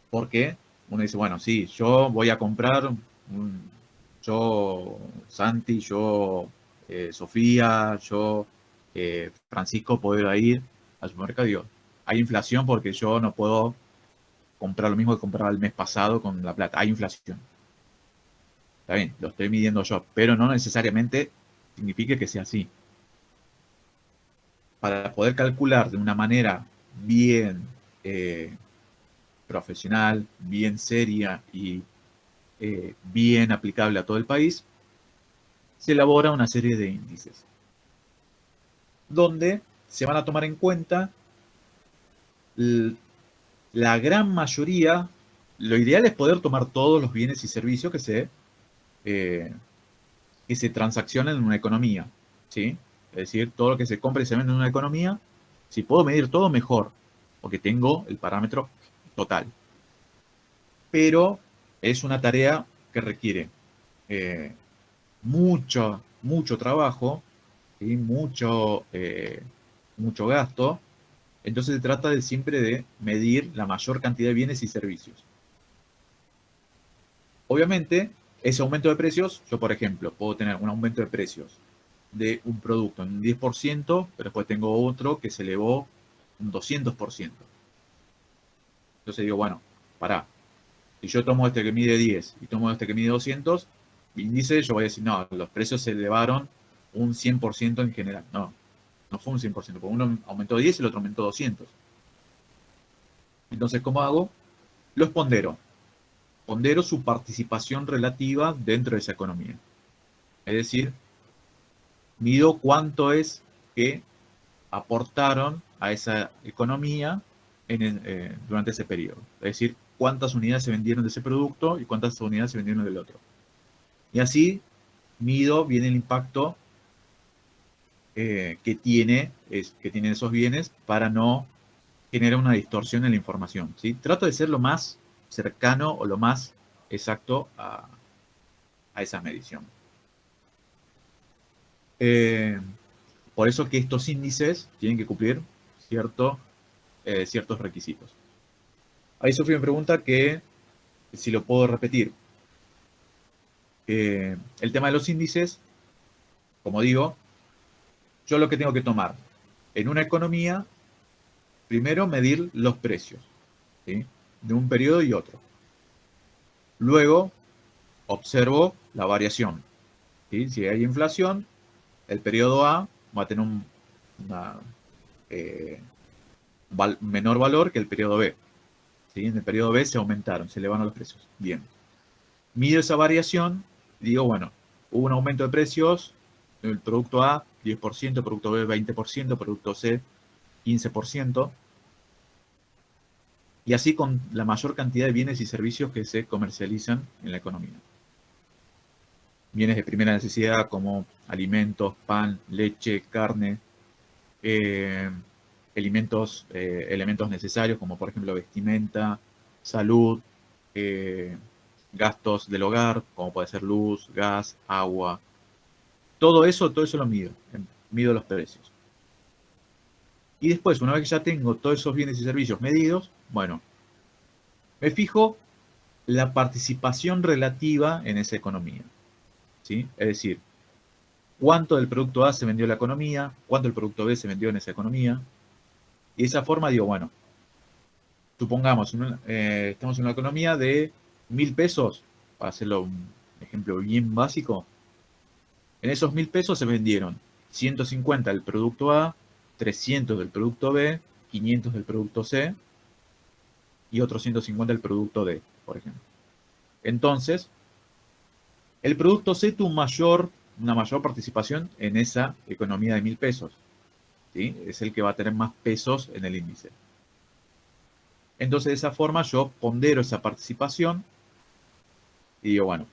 Porque uno dice, bueno, sí, yo voy a comprar, yo, Santi, yo, Sofía, yo, Francisco, puedo ir al supermercado y digo, hay inflación porque yo no puedo comprar lo mismo que compraba el mes pasado con la plata. Hay inflación. Está bien, lo estoy midiendo yo, pero no necesariamente significa que sea así. Para poder calcular de una manera bien profesional, bien seria y bien aplicable a todo el país, se elabora una serie de índices donde se van a tomar en cuenta la gran mayoría. Lo ideal es poder tomar todos los bienes y servicios que se transaccionan en una economía, ¿sí? Es decir, todo lo que se compra y se vende en una economía, si puedo medir todo, mejor, porque tengo el parámetro total. Pero es una tarea que requiere mucho trabajo, ¿sí? mucho gasto. Entonces se trata siempre de medir la mayor cantidad de bienes y servicios. Obviamente, ese aumento de precios, yo por ejemplo, puedo tener un aumento de precios de un producto en un 10%, pero después tengo otro que se elevó un 200%. Entonces digo, bueno, pará, si yo tomo este que mide 10 y tomo este que mide 200, índice, yo voy a decir, no, los precios se elevaron un 100% en general. No, no fue un 100%, porque uno aumentó 10 y el otro aumentó 200. Entonces, ¿cómo hago? Los pondero. Pondero su participación relativa dentro de esa economía. Es decir, mido cuánto es que aportaron a esa economía durante ese periodo. Es decir, cuántas unidades se vendieron de ese producto y cuántas unidades se vendieron del otro. Y así mido bien el impacto que tiene esos bienes para no generar una distorsión en la información, ¿sí? Trato de ser lo más cercano o lo más exacto a esa medición. Por eso que estos índices tienen que cumplir ciertos requisitos. Ahí Sofía me pregunta que si lo puedo repetir. El tema de los índices, como digo, yo lo que tengo que tomar en una economía, primero medir los precios, ¿sí? De un periodo y otro. Luego observo la variación, ¿sí? Si hay inflación, el periodo A va a tener menor valor que el periodo B. ¿Sí? En el periodo B se aumentaron, se elevaron los precios. Bien. Mido esa variación y digo, bueno, hubo un aumento de precios, el producto A 10%, producto B 20%, producto C 15%, y así con la mayor cantidad de bienes y servicios que se comercializan en la economía. Bienes de primera necesidad como alimentos, pan, leche, carne, elementos necesarios como por ejemplo vestimenta, salud, gastos del hogar, como puede ser luz, gas, agua. Todo eso lo mido los precios. Y después, una vez que ya tengo todos esos bienes y servicios medidos, bueno, me fijo la participación relativa en esa economía, ¿sí? Es decir, cuánto del producto A se vendió en la economía, cuánto del producto B se vendió en esa economía. Y de esa forma digo, bueno, supongamos, estamos en una economía de 1.000 pesos, para hacerlo un ejemplo bien básico. En esos 1.000 pesos se vendieron 150 del producto A, 300 del producto B, 500 del producto C y otros 150 del producto D, por ejemplo. Entonces, el producto C tuvo una mayor participación en esa economía de 1.000 pesos. ¿Sí? Es el que va a tener más pesos en el índice. Entonces, de esa forma yo pondero esa participación y digo, bueno,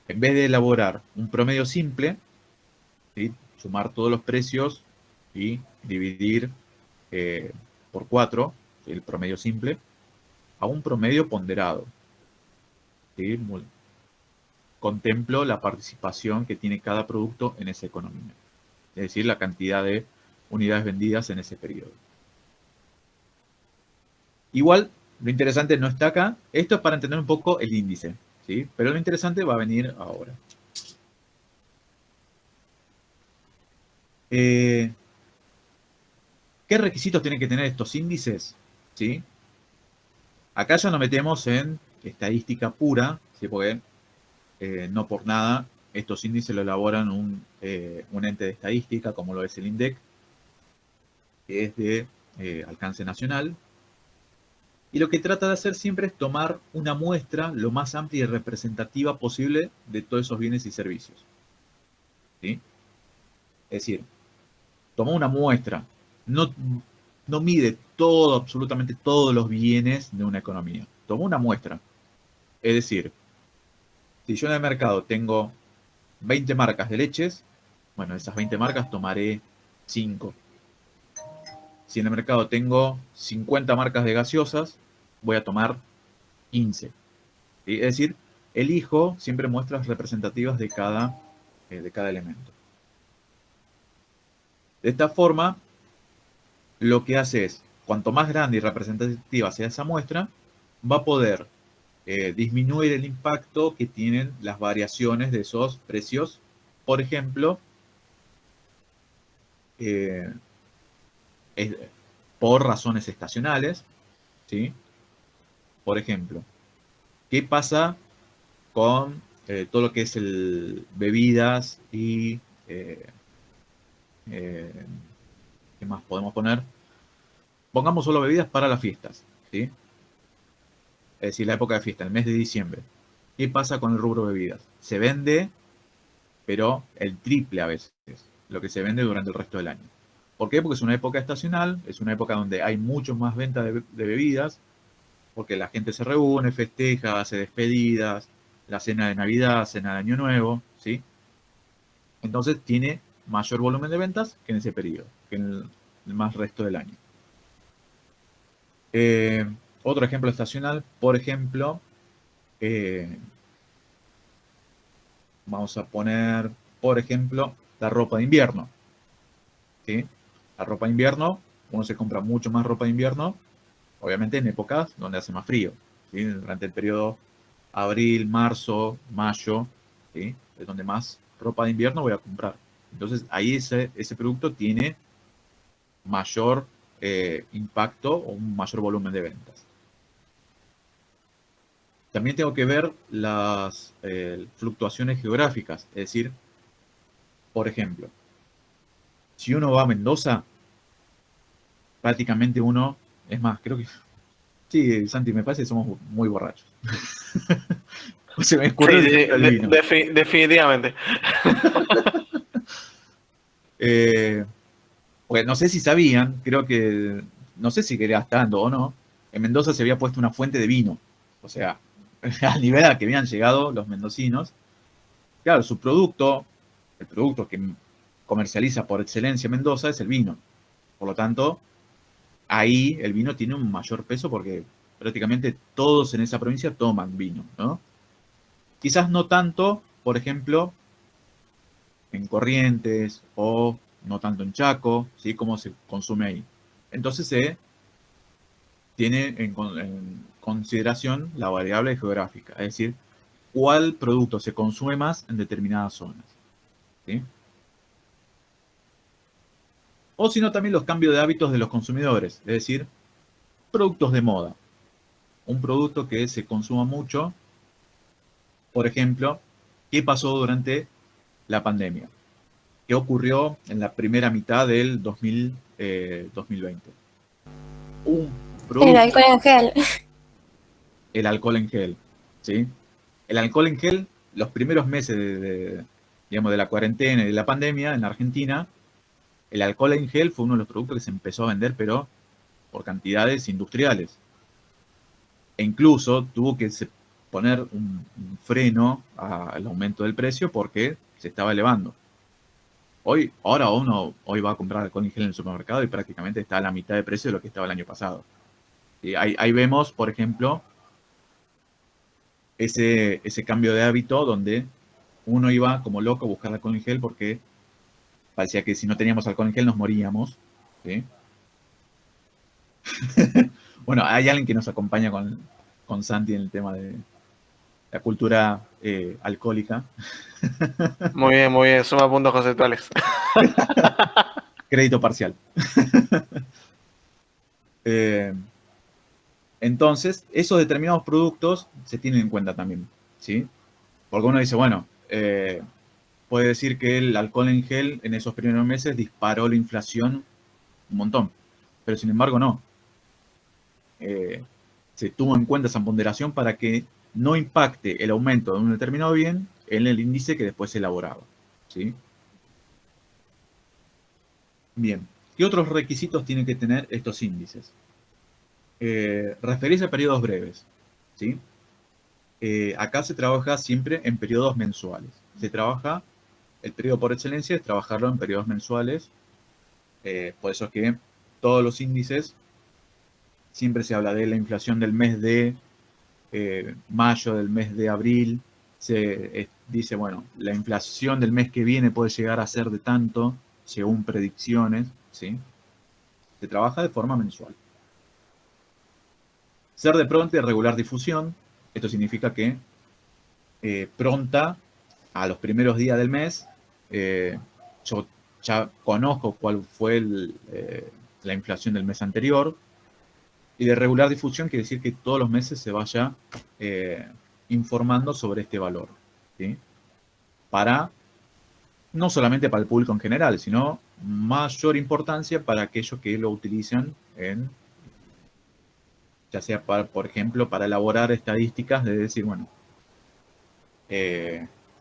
en vez de elaborar un promedio simple, ¿sí? Sumar todos los precios y dividir por 4, ¿sí? El promedio simple, a un promedio ponderado. ¿Sí? Contemplo la participación que tiene cada producto en esa economía. Es decir, la cantidad de unidades vendidas en ese periodo. Igual, lo interesante no está acá. Esto es para entender un poco el índice, ¿sí? Pero lo interesante va a venir ahora. ¿Qué requisitos tienen que tener estos índices? ¿Sí? Acá ya nos metemos en estadística pura, ¿sí? Porque no por nada estos índices lo elaboran un ente de estadística, como lo es el INDEC, que es de alcance nacional. Y lo que trata de hacer siempre es tomar una muestra lo más amplia y representativa posible de todos esos bienes y servicios. ¿Sí? Es decir, toma una muestra, no mide absolutamente todos los bienes de una economía. Toma una muestra. Es decir, si yo en el mercado tengo 20 marcas de leches, bueno, de esas 20 marcas tomaré 5. Si en el mercado tengo 50 marcas de gaseosas, voy a tomar 15. ¿Sí? Es decir, elijo siempre muestras representativas de cada elemento. De esta forma, lo que hace es, cuanto más grande y representativa sea esa muestra, va a poder disminuir el impacto que tienen las variaciones de esos precios. Por ejemplo, por razones estacionales, ¿sí? Por ejemplo, ¿qué pasa con todo lo que es bebidas y ¿qué más podemos poner? Pongamos solo bebidas para las fiestas, ¿sí? Es decir, la época de fiesta, el mes de diciembre. ¿Qué pasa con el rubro bebidas? Se vende, pero el triple a veces, lo que se vende durante el resto del año. ¿Por qué? Porque es una época estacional, es una época donde hay muchos más ventas de bebidas, porque la gente se reúne, festeja, hace despedidas, la cena de Navidad, cena de Año Nuevo, ¿sí? Entonces tiene mayor volumen de ventas que en ese periodo, que en el más resto del año. Otro ejemplo estacional, por ejemplo, vamos a poner, por ejemplo, la ropa de invierno. ¿Sí? La ropa de invierno, uno se compra mucho más ropa de invierno, obviamente en épocas donde hace más frío. ¿Sí? Durante el periodo abril, marzo, mayo, ¿sí? Es donde más ropa de invierno voy a comprar. Entonces ahí ese producto tiene mayor impacto o un mayor volumen de ventas. También tengo que ver las fluctuaciones geográficas, es decir, por ejemplo, si uno va a Mendoza, prácticamente uno, es más, creo que, sí, Santi, me parece que somos muy borrachos. Se me ocurrió Sí, el sí, ejemplo del vino. definitivamente. Eh, Pues no sé si sabían, creo que, no sé si quería estando o no, en Mendoza se había puesto una fuente de vino. O sea, al nivel al que habían llegado los mendocinos. Claro, su producto, el producto que comercializa por excelencia Mendoza es el vino. Por lo tanto, ahí el vino tiene un mayor peso porque prácticamente todos en esa provincia toman vino, ¿no? Quizás no tanto, por ejemplo, en Corrientes o no tanto en Chaco, ¿sí? Como se consume ahí. Entonces se tiene en consideración la variable geográfica, es decir, cuál producto se consume más en determinadas zonas, ¿sí? O sino también los cambios de hábitos de los consumidores, es decir, productos de moda. Un producto que se consuma mucho, por ejemplo, ¿qué pasó durante la pandemia? ¿Qué ocurrió en la primera mitad del 2020? Un El producto, alcohol en gel. el alcohol en gel, ¿sí? El alcohol en gel, los primeros meses digamos, de la cuarentena y de la pandemia en Argentina, el alcohol en gel fue uno de los productos que se empezó a vender, pero por cantidades industriales. E incluso tuvo que poner un freno al aumento del precio porque se estaba elevando. Ahora uno hoy va a comprar alcohol en gel en el supermercado y prácticamente está a la mitad de precio de lo que estaba el año pasado. Y ahí vemos, por ejemplo, ese cambio de hábito donde uno iba como loco a buscar alcohol en gel porque parecía que si no teníamos alcohol en gel nos moríamos, ¿sí? Bueno, hay alguien que nos acompaña con Santi en el tema de la cultura alcohólica. Muy bien, suma puntos conceptuales. Crédito parcial. Eh, entonces, esos determinados productos se tienen en cuenta también, ¿sí? Porque uno dice, bueno, puede decir que el alcohol en gel en esos primeros meses disparó la inflación un montón, pero sin embargo no. Se tuvo en cuenta esa ponderación para que no impacte el aumento de un determinado bien en el índice que después se elaboraba, ¿sí? Bien, ¿qué otros requisitos tienen que tener estos índices? Referirse a periodos breves, ¿sí? Acá se trabaja siempre en periodos mensuales. Se trabaja, el periodo por excelencia es trabajarlo en periodos mensuales. Por eso es que todos los índices siempre se habla de la inflación del mes de mayo, del mes de abril. Se dice, bueno, la inflación del mes que viene puede llegar a ser de tanto, según predicciones, ¿sí? Se trabaja de forma mensual. Ser de pronta y regular difusión. Esto significa que pronta, a los primeros días del mes, yo ya conozco cuál fue la inflación del mes anterior. Y de regular difusión quiere decir que todos los meses se vaya informando sobre este valor, ¿sí? No solamente para el público en general, sino mayor importancia para aquellos que lo utilizan ya sea por ejemplo, para elaborar estadísticas de decir, bueno,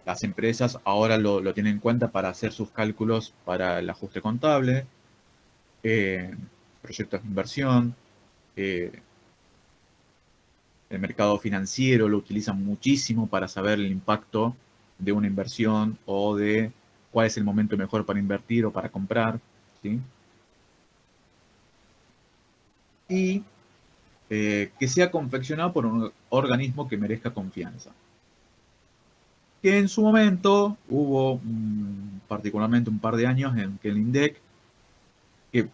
las empresas ahora lo tienen en cuenta para hacer sus cálculos para el ajuste contable, proyectos de inversión, eh, el mercado financiero lo utiliza muchísimo para saber el impacto de una inversión o de cuál es el momento mejor para invertir o para comprar, ¿sí? Y que sea confeccionado por un organismo que merezca confianza. Que en su momento hubo particularmente un par de años en que el INDEC, que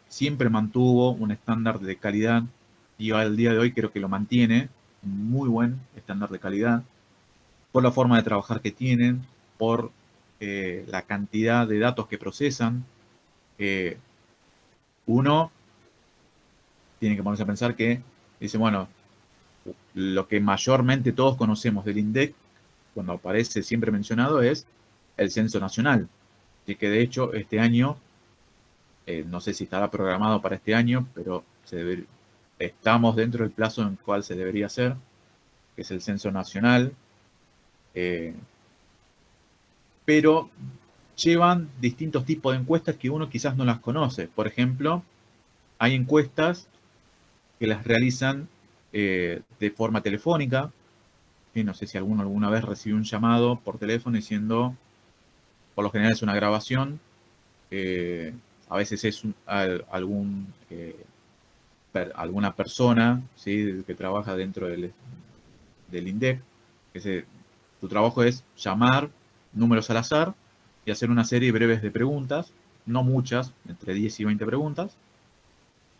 siempre mantuvo un estándar de calidad y al día de hoy creo que lo mantiene, un muy buen estándar de calidad, por la forma de trabajar que tienen, por la cantidad de datos que procesan. Uno tiene que ponerse a pensar que dice, bueno, lo que mayormente todos conocemos del INDEC, cuando aparece siempre mencionado, es el censo nacional. Así que de hecho este año, no sé si estará programado para este año, pero estamos dentro del plazo en el cual se debería hacer, que es el censo nacional. pero llevan distintos tipos de encuestas que uno quizás no las conoce. Por ejemplo, hay encuestas que las realizan de forma telefónica. No sé si alguno alguna vez recibió un llamado por teléfono diciendo, por lo general es una grabación, a veces es alguna persona, ¿sí?, que trabaja dentro del INDEC. Tu trabajo es llamar números al azar y hacer una serie breves de preguntas, no muchas, entre 10 y 20 preguntas,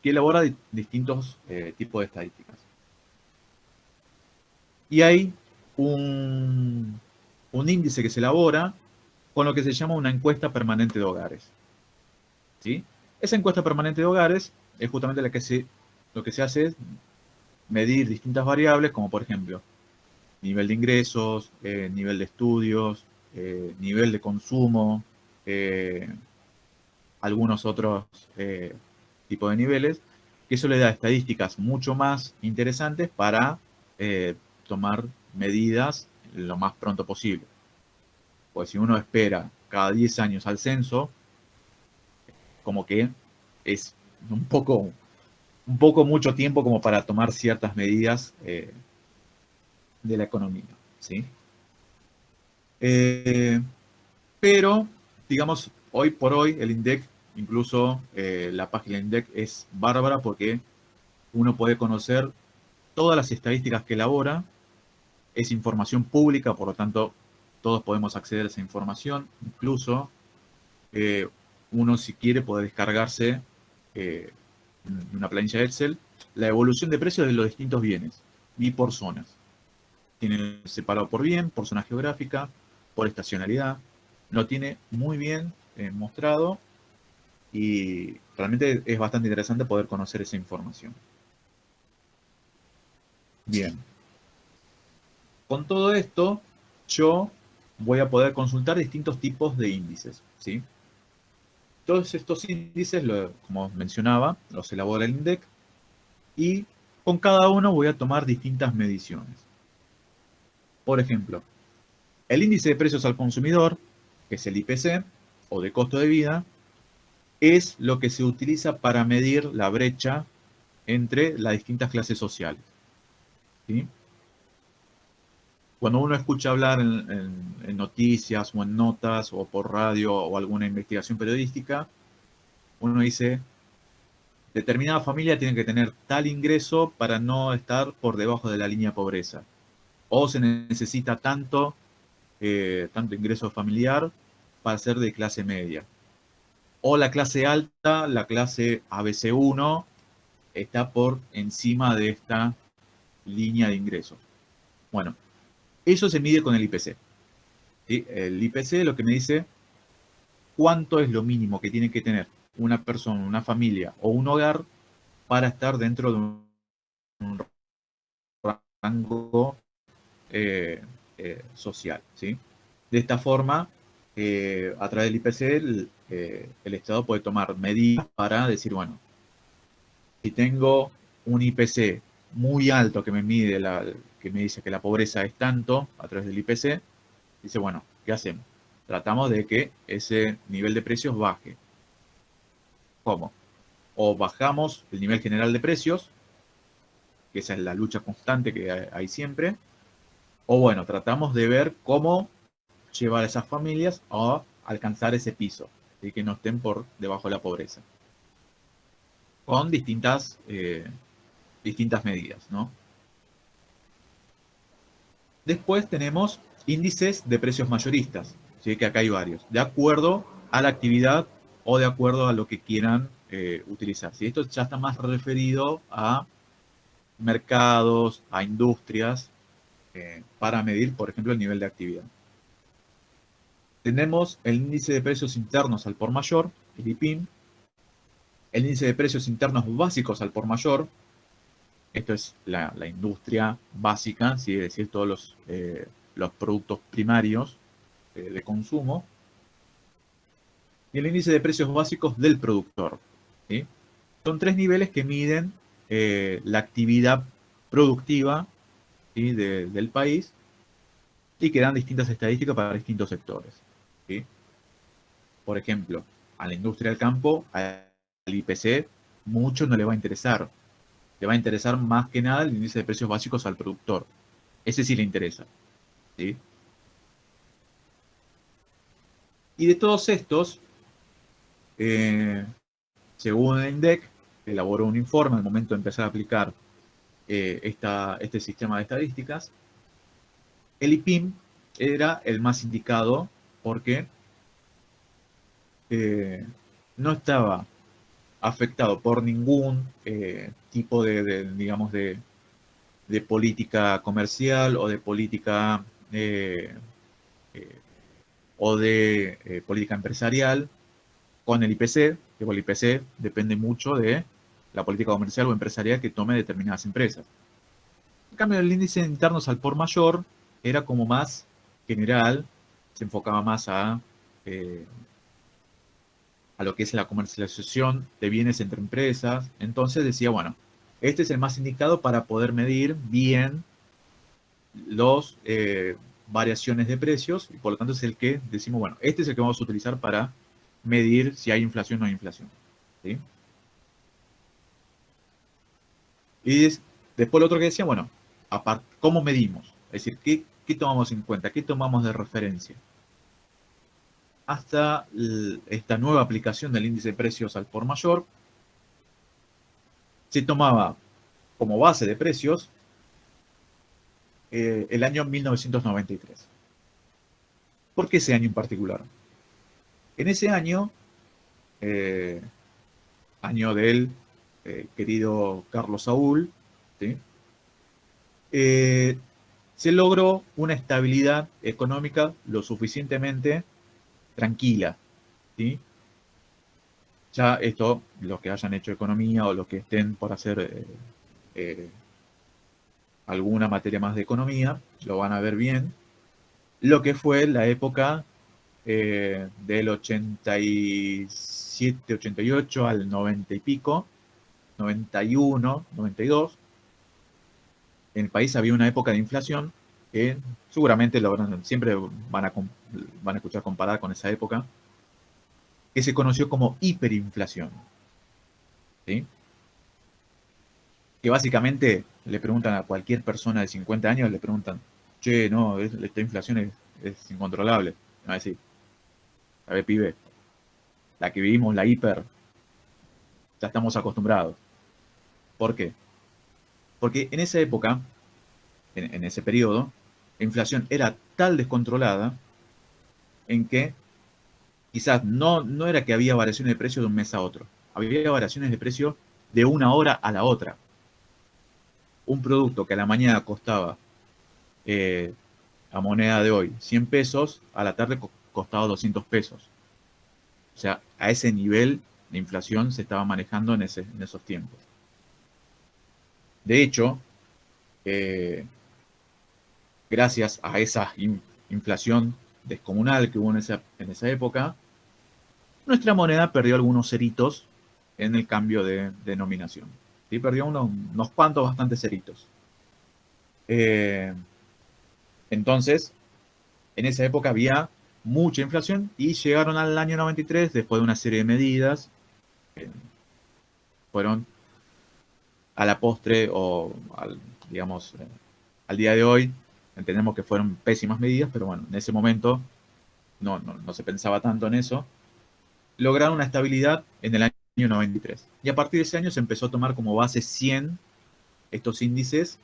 que elabora distintos tipos de estadísticas. Y hay un índice que se elabora con lo que se llama una encuesta permanente de hogares, ¿sí? Esa encuesta permanente de hogares es justamente lo que se hace es medir distintas variables, como por ejemplo, nivel de ingresos, nivel de estudios, nivel de consumo, algunos otros tipos de niveles, que eso le da estadísticas mucho más interesantes para tomar medidas lo más pronto posible. Pues si uno espera cada 10 años al censo, como que es un poco mucho tiempo como para tomar ciertas medidas de la economía, ¿sí? Pero, digamos, hoy por hoy el INDEC, incluso la página del INDEC es bárbara porque uno puede conocer todas las estadísticas que elabora, es información pública, por lo tanto todos podemos acceder a esa información, incluso uno si quiere puede descargarse una planilla de Excel, la evolución de precios de los distintos bienes y por zonas. Tiene separado por bien, por zona geográfica, por estacionalidad. Lo tiene muy bien mostrado y realmente es bastante interesante poder conocer esa información. Bien. Con todo esto, yo voy a poder consultar distintos tipos de índices, ¿sí? Todos estos índices, como mencionaba, los elabora el INDEC y con cada uno voy a tomar distintas mediciones. Por ejemplo, el índice de precios al consumidor, que es el IPC, o de costo de vida, es lo que se utiliza para medir la brecha entre las distintas clases sociales, ¿sí? Cuando uno escucha hablar en noticias o en notas o por radio o alguna investigación periodística, uno dice, determinada familia tiene que tener tal ingreso para no estar por debajo de la línea de pobreza. O se necesita tanto ingreso familiar para ser de clase media. O la clase alta, la clase ABC1, está por encima de esta línea de ingresos. Bueno, eso se mide con el IPC. ¿Sí? El IPC lo que me dice cuánto es lo mínimo que tiene que tener una persona, una familia o un hogar para estar dentro de un rango social, ¿sí? De esta forma, a través del IPC, el Estado puede tomar medidas para decir, bueno, si tengo un IPC muy alto que me que me dice que la pobreza es tanto a través del IPC, dice, bueno, ¿qué hacemos? Tratamos de que ese nivel de precios baje. ¿Cómo? O bajamos el nivel general de precios, que esa es la lucha constante que hay siempre, o bueno, tratamos de ver cómo llevar a esas familias a alcanzar ese piso y que no estén por debajo de la pobreza. Con distintas medidas, ¿no? Después tenemos índices de precios mayoristas, ¿sí? Que acá hay varios, de acuerdo a la actividad o de acuerdo a lo que quieran utilizar. ¿Sí? Esto ya está más referido a mercados, a industrias, para medir, por ejemplo, el nivel de actividad. Tenemos el índice de precios internos al por mayor, el IPIM, el índice de precios internos básicos al por mayor, esto es la industria básica, ¿sí? Es decir, todos los productos primarios de consumo, y el índice de precios básicos del productor, ¿sí? Son tres niveles que miden la actividad productiva, ¿sí? del país, y que dan distintas estadísticas para distintos sectores. ¿Sí? Por ejemplo, a la industria del campo, al IPC, mucho no le va a interesar. Le va a interesar más que nada el índice de precios básicos al productor. Ese sí le interesa. ¿Sí? Y de todos estos, según el INDEC, elaboró un informe al momento de empezar a aplicar este sistema de estadísticas. El IPIM era el más indicado porque no estaba afectado por ningún tipo digamos, de política comercial o de política política empresarial con el IPC, que el IPC depende mucho de la política comercial o empresarial que tome determinadas empresas. En cambio, el índice de internos al por mayor era como más general, se enfocaba más a lo que es la comercialización de bienes entre empresas. Entonces decía, bueno, este es el más indicado para poder medir bien las variaciones de precios y por lo tanto es el que decimos, bueno, este es el que vamos a utilizar para medir si hay inflación o no hay inflación. ¿Sí? Y después lo otro que decía, bueno, ¿cómo medimos? Es decir, ¿qué tomamos en cuenta? ¿Qué tomamos de referencia? Hasta esta nueva aplicación del índice de precios al por mayor, se tomaba como base de precios el año 1993. ¿Por qué ese año en particular? En ese año, año del querido Carlos Saúl, ¿sí? Se logró una estabilidad económica lo suficientemente tranquila. ¿Sí? Ya esto, los que hayan hecho economía o los que estén por hacer alguna materia más de economía, lo van a ver bien. Lo que fue la época del 87, 88 al 90 y pico, 91, 92. En el país había una época de inflación que seguramente siempre van a escuchar comparada con esa época, que se conoció como hiperinflación. ¿Sí? Que básicamente le preguntan a cualquier persona de 50 años, le preguntan, che, no, esta inflación es incontrolable. Me va a decir, a ver, pibe, la que vivimos, la hiper, ya estamos acostumbrados. ¿Por qué? Porque en esa época, en ese periodo, la inflación era tal descontrolada en que quizás no era que había variaciones de precio de un mes a otro, había variaciones de precio de una hora a la otra. Un producto que a la mañana costaba, a moneda de hoy, 100 pesos, a la tarde costaba 200 pesos. O sea, a ese nivel de inflación se estaba manejando en esos tiempos. De hecho, gracias a esa inflación descomunal que hubo en esa época, nuestra moneda perdió algunos ceritos en el cambio de denominación. ¿Sí? Perdió unos cuantos, bastantes ceritos. Entonces, en esa época había mucha inflación y llegaron al año 93 después de una serie de medidas que fueron a la postre o digamos, al día de hoy entendemos que fueron pésimas medidas, pero bueno, en ese momento no se pensaba tanto en eso. Lograron una estabilidad en el año 93. Y a partir de ese año se empezó a tomar como base 100 estos índices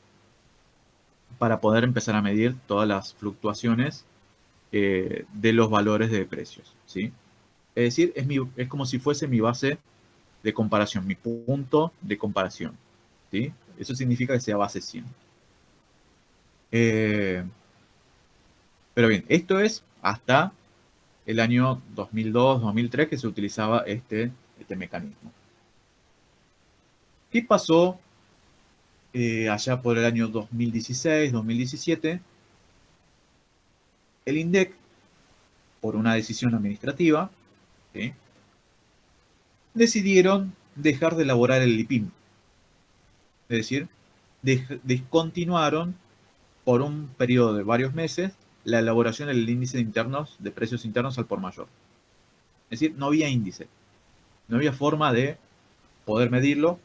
para poder empezar a medir todas las fluctuaciones de los valores de precios. ¿Sí? Es decir, es como si fuese mi base de comparación, mi punto de comparación. ¿Sí? Eso significa que sea base 100. Pero bien, esto es hasta el año 2002, 2003 que se utilizaba este mecanismo. ¿Qué pasó allá por el año 2016, 2017? El INDEC, por una decisión administrativa, ¿sí?, decidieron dejar de elaborar el IPIM. Es decir, descontinuaron por un periodo de varios meses la elaboración del índice de precios internos al por mayor. Es decir, no había índice, no había forma de poder medirlo,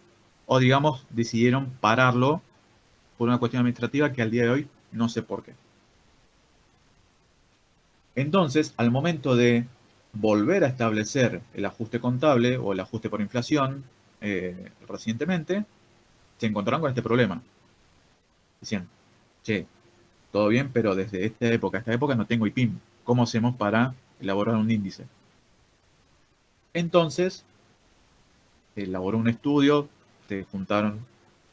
o digamos, decidieron pararlo por una cuestión administrativa que al día de hoy no sé por qué. Entonces, al momento de volver a establecer el ajuste contable o el ajuste por inflación recientemente, se encontraron con este problema. Decían, che, todo bien, pero desde esta época a esta época no tengo IPIM. ¿Cómo hacemos para elaborar un índice? Entonces, se elaboró un estudio, se juntaron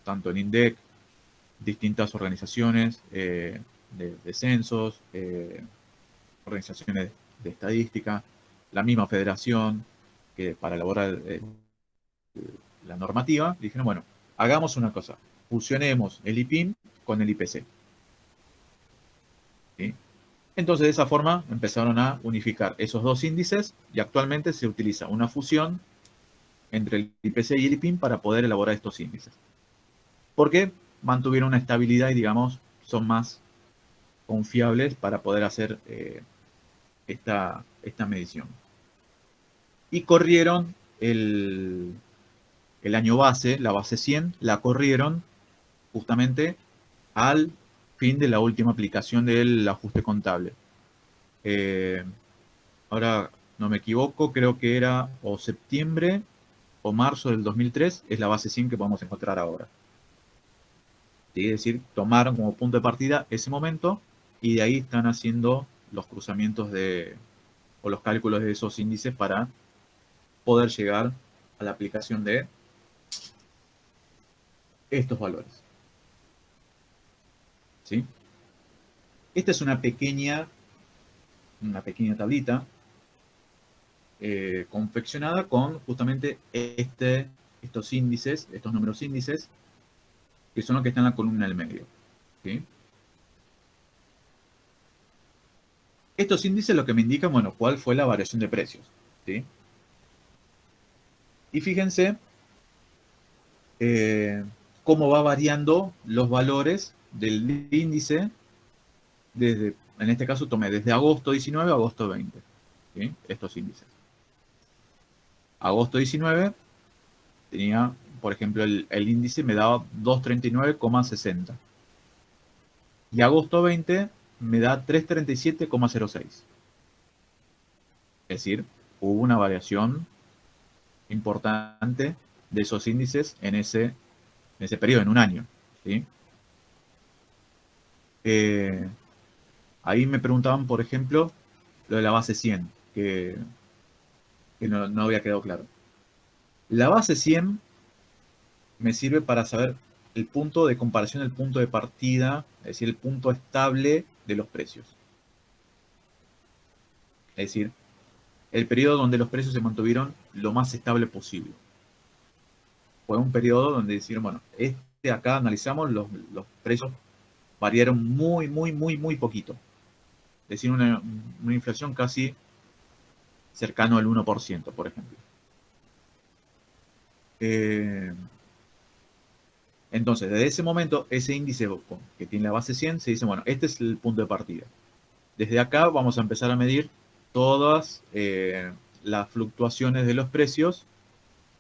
tanto el INDEC, distintas organizaciones de censos, organizaciones de estadística, la misma federación, que para elaborar la normativa, dijeron, bueno, hagamos una cosa, fusionemos el IPIM con el IPC. ¿Sí? Entonces, de esa forma, empezaron a unificar esos dos índices y actualmente se utiliza una fusión entre el IPC y el IPIM para poder elaborar estos índices. Porque mantuvieron una estabilidad y, digamos, son más confiables para poder hacer esta medición. Y corrieron el año base, la base 100, la corrieron justamente al fin de la última aplicación del ajuste contable. Ahora no me equivoco, creo que era o septiembre o marzo del 2003, es la base 100 que podemos encontrar ahora. ¿Sí? Es decir, tomaron como punto de partida ese momento y de ahí están haciendo los cruzamientos o los cálculos de esos índices para poder llegar a la aplicación de estos valores. ¿Sí? Esta es una pequeña tablita confeccionada con justamente estos índices, estos números índices, que son los que están en la columna del medio. ¿Sí? Estos índices lo que me indican, bueno, cuál fue la variación de precios. ¿Sí? Y fíjense cómo va variando los valores del índice desde, en este caso tomé desde agosto 19 a agosto 20. ¿Sí? Estos índices. Agosto 19 tenía, por ejemplo, el índice me daba 239,60. Y agosto 20 me da 337,06. Es decir, hubo una variación importante de esos índices en ese periodo, en un año. ¿Sí? Ahí me preguntaban, por ejemplo, lo de la base 100, que no había quedado claro. La base 100 me sirve para saber el punto de comparación, el punto de partida, es decir, el punto estable de los precios. Es decir, el periodo donde los precios se mantuvieron lo más estable posible. Fue un periodo donde decir, bueno, acá analizamos los precios variaron muy, muy, muy, muy poquito. Es decir, una inflación casi cercano al 1%, por ejemplo. Entonces, desde ese momento, ese índice que tiene la base 100, se dice, bueno, este es el punto de partida. Desde acá vamos a empezar a medir todas las fluctuaciones de los precios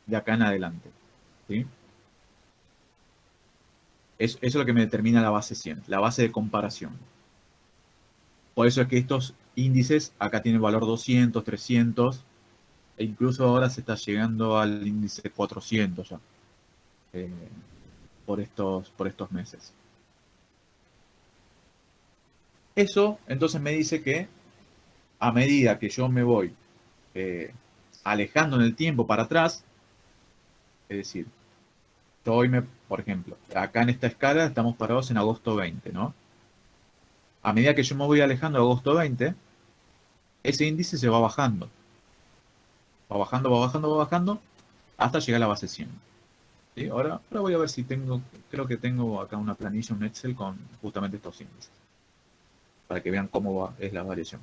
de acá en adelante. ¿Sí? Eso es lo que me determina la base 100, la base de comparación. Por eso es que estos índices acá tienen valor 200, 300, e incluso ahora se está llegando al índice 400 ya, por estos meses. Eso entonces me dice que a medida que yo me voy alejando en el tiempo para atrás, es decir, por ejemplo, acá en esta escala estamos parados en agosto 20, ¿no? A medida que yo me voy alejando de agosto 20, ese índice se va bajando. Va bajando, va bajando, va bajando, hasta llegar a la base 100. ¿Sí? Ahora voy a ver si creo que tengo acá una planilla, un Excel con justamente estos índices. Para que vean cómo es la variación.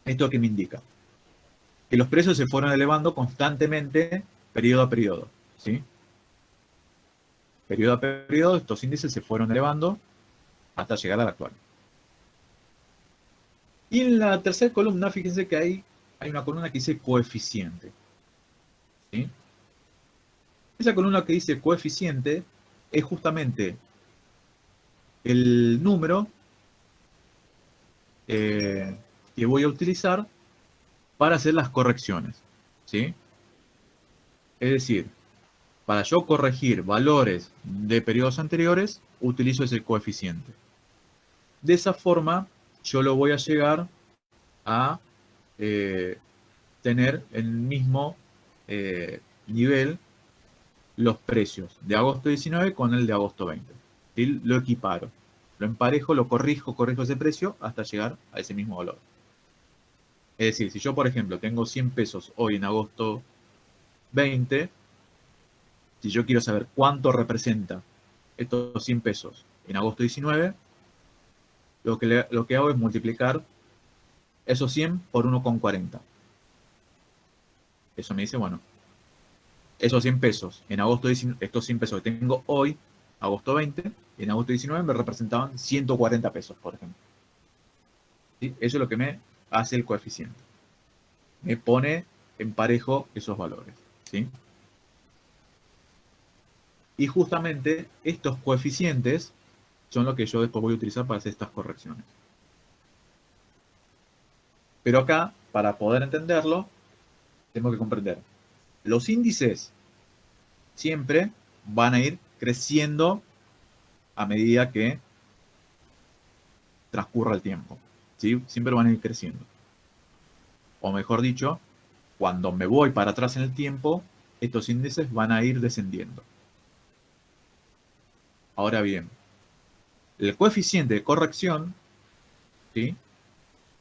¿Esto qué me indica? Que los precios se fueron elevando constantemente, periodo a periodo. ¿Sí? Periodo a periodo, estos índices se fueron elevando hasta llegar al actual. Y en la tercera columna, fíjense que hay una columna que dice coeficiente. ¿Sí? Esa columna que dice coeficiente es justamente el número que voy a utilizar para hacer las correcciones. ¿Sí? Es decir, para yo corregir valores de periodos anteriores, utilizo ese coeficiente. De esa forma, yo lo voy a llegar a tener el mismo nivel los precios de agosto 19 con el de agosto 20. ¿Sí? Lo equiparo, lo emparejo, lo corrijo ese precio hasta llegar a ese mismo valor. Es decir, si yo, por ejemplo, tengo 100 pesos hoy en agosto 20, si yo quiero saber cuánto representa estos 100 pesos en agosto 19, lo que hago es multiplicar esos 100 por 1,40. Eso me dice, bueno, esos 100 pesos en agosto 19, estos 100 pesos que tengo hoy, agosto 20, en agosto 19 me representaban 140 pesos, por ejemplo. ¿Sí? Eso es lo que me hace el coeficiente. Me pone en parejo esos valores. ¿Sí? Y justamente estos coeficientes son lo que yo después voy a utilizar para hacer estas correcciones. Pero acá, para poder entenderlo, tengo que comprender. Los índices siempre van a ir creciendo a medida que transcurra el tiempo. ¿Sí? Siempre van a ir creciendo. O mejor dicho, cuando me voy para atrás en el tiempo, estos índices van a ir descendiendo. Ahora bien, el coeficiente de corrección, ¿sí?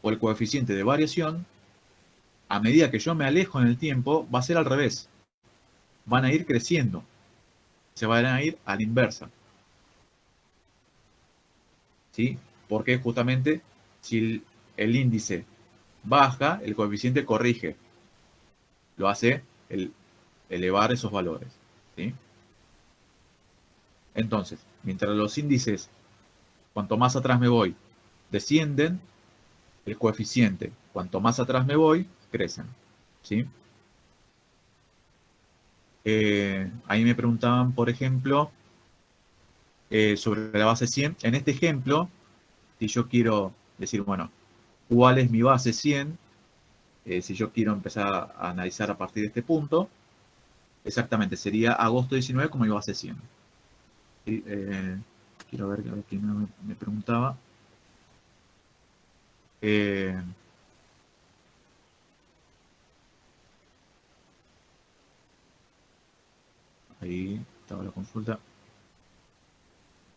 O el coeficiente de variación, a medida que yo me alejo en el tiempo, va a ser al revés. Van a ir creciendo. Se van a ir a la inversa. ¿Sí? Porque justamente si el índice baja, el coeficiente corrige. Lo hace elevar esos valores. ¿Sí? Entonces, mientras los índices, cuanto más atrás me voy, descienden, el coeficiente, cuanto más atrás me voy, crecen. ¿Sí? Ahí me preguntaban, por ejemplo, sobre la base 100. En este ejemplo, si yo quiero decir, bueno, ¿cuál es mi base 100? Si yo quiero empezar a analizar a partir de este punto, exactamente, sería agosto 19 como mi base 100. ¿Sí? Quiero ver quién me preguntaba. Ahí estaba la consulta.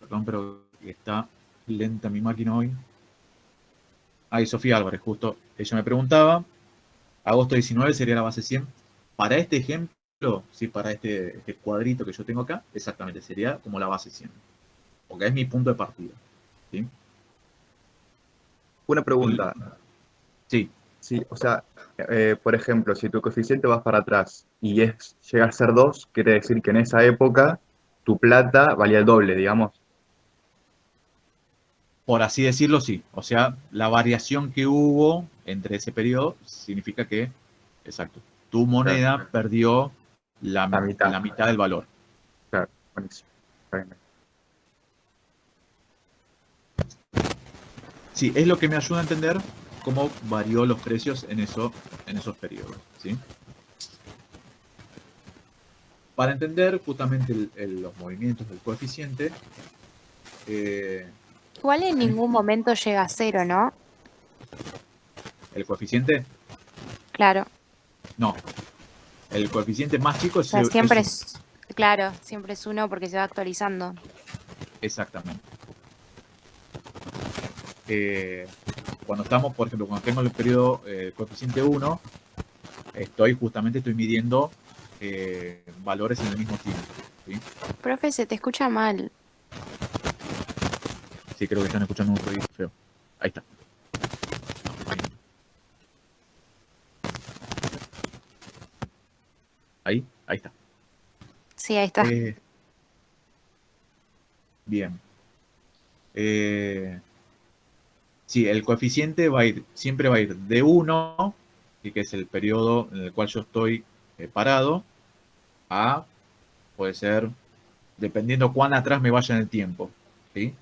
Perdón, pero está lenta mi máquina hoy. Ahí Sofía Álvarez, justo. Ella me preguntaba. Agosto 19 sería la base 100. Para este ejemplo, sí, para este cuadrito que yo tengo acá, exactamente, sería como la base 100. Porque es mi punto de partida. ¿Sí? Una pregunta. Sí, Sí, o sea, por ejemplo, si tu coeficiente vas para atrás y llega a ser 2, quiere decir que en esa época tu plata valía el doble, digamos. por así decirlo, sí. O sea, la variación que hubo entre ese periodo significa que, exacto, tu Claro, moneda perdió la mitad. la mitad del valor. Claro, buenísimo. Está bien. Sí, es lo que me ayuda a entender cómo varió los precios en esos periodos. ¿Sí? Para entender justamente los movimientos del coeficiente, eh, Igual en ningún momento llega a cero, ¿no? el coeficiente, Claro. no, el coeficiente más chico O sea, es siempre 1. es, claro, siempre es uno porque se va actualizando. Exactamente. Cuando estamos, por ejemplo, cuando tengo el periodo coeficiente 1, estoy midiendo valores en el mismo tiempo. ¿Sí? Profe, se te escucha mal. Sí, creo que están escuchando un ruido feo. Ahí está. Ahí está. Sí, ahí está. Bien. Eh, Sí, el coeficiente siempre va a ir de 1, que es el periodo en el cual yo estoy parado, a, puede ser, dependiendo cuán atrás me vaya en el tiempo, ¿sí?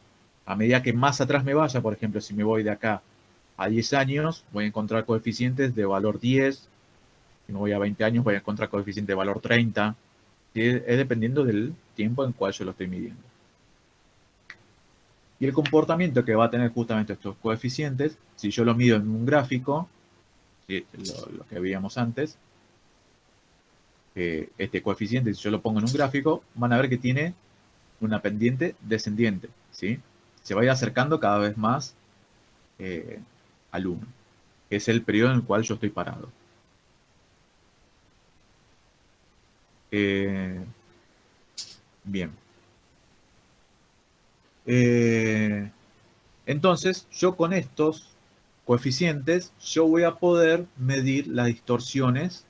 A medida que más atrás me vaya, por ejemplo, si me voy de acá a 10 años, voy a encontrar coeficientes de valor 10. Si me voy a 20 años, voy a encontrar coeficiente de valor 30. ¿Sí? Es dependiendo del tiempo en cual yo lo estoy midiendo. Y el comportamiento que va a tener justamente estos coeficientes, si yo lo mido en un gráfico, ¿sí? Lo que veíamos antes, este coeficiente, si yo lo pongo en un gráfico, van a ver que tiene una pendiente descendiente, ¿sí? Se va a ir acercando cada vez más al 1, que es el periodo en el cual yo estoy parado. Bien. Entonces, yo con estos coeficientes, yo voy a poder medir las distorsiones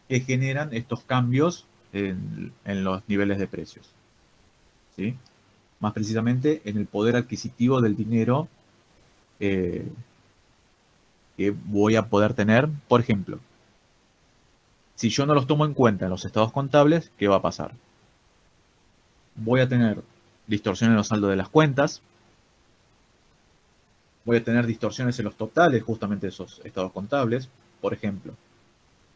que generan estos cambios en los niveles de precios, ¿sí? Más precisamente en el poder adquisitivo del dinero que voy a poder tener. Por ejemplo, si yo no los tomo en cuenta en los estados contables, ¿qué va a pasar? Voy a tener distorsión en los saldos de las cuentas, voy a tener distorsiones en los totales, justamente esos estados contables. Por ejemplo,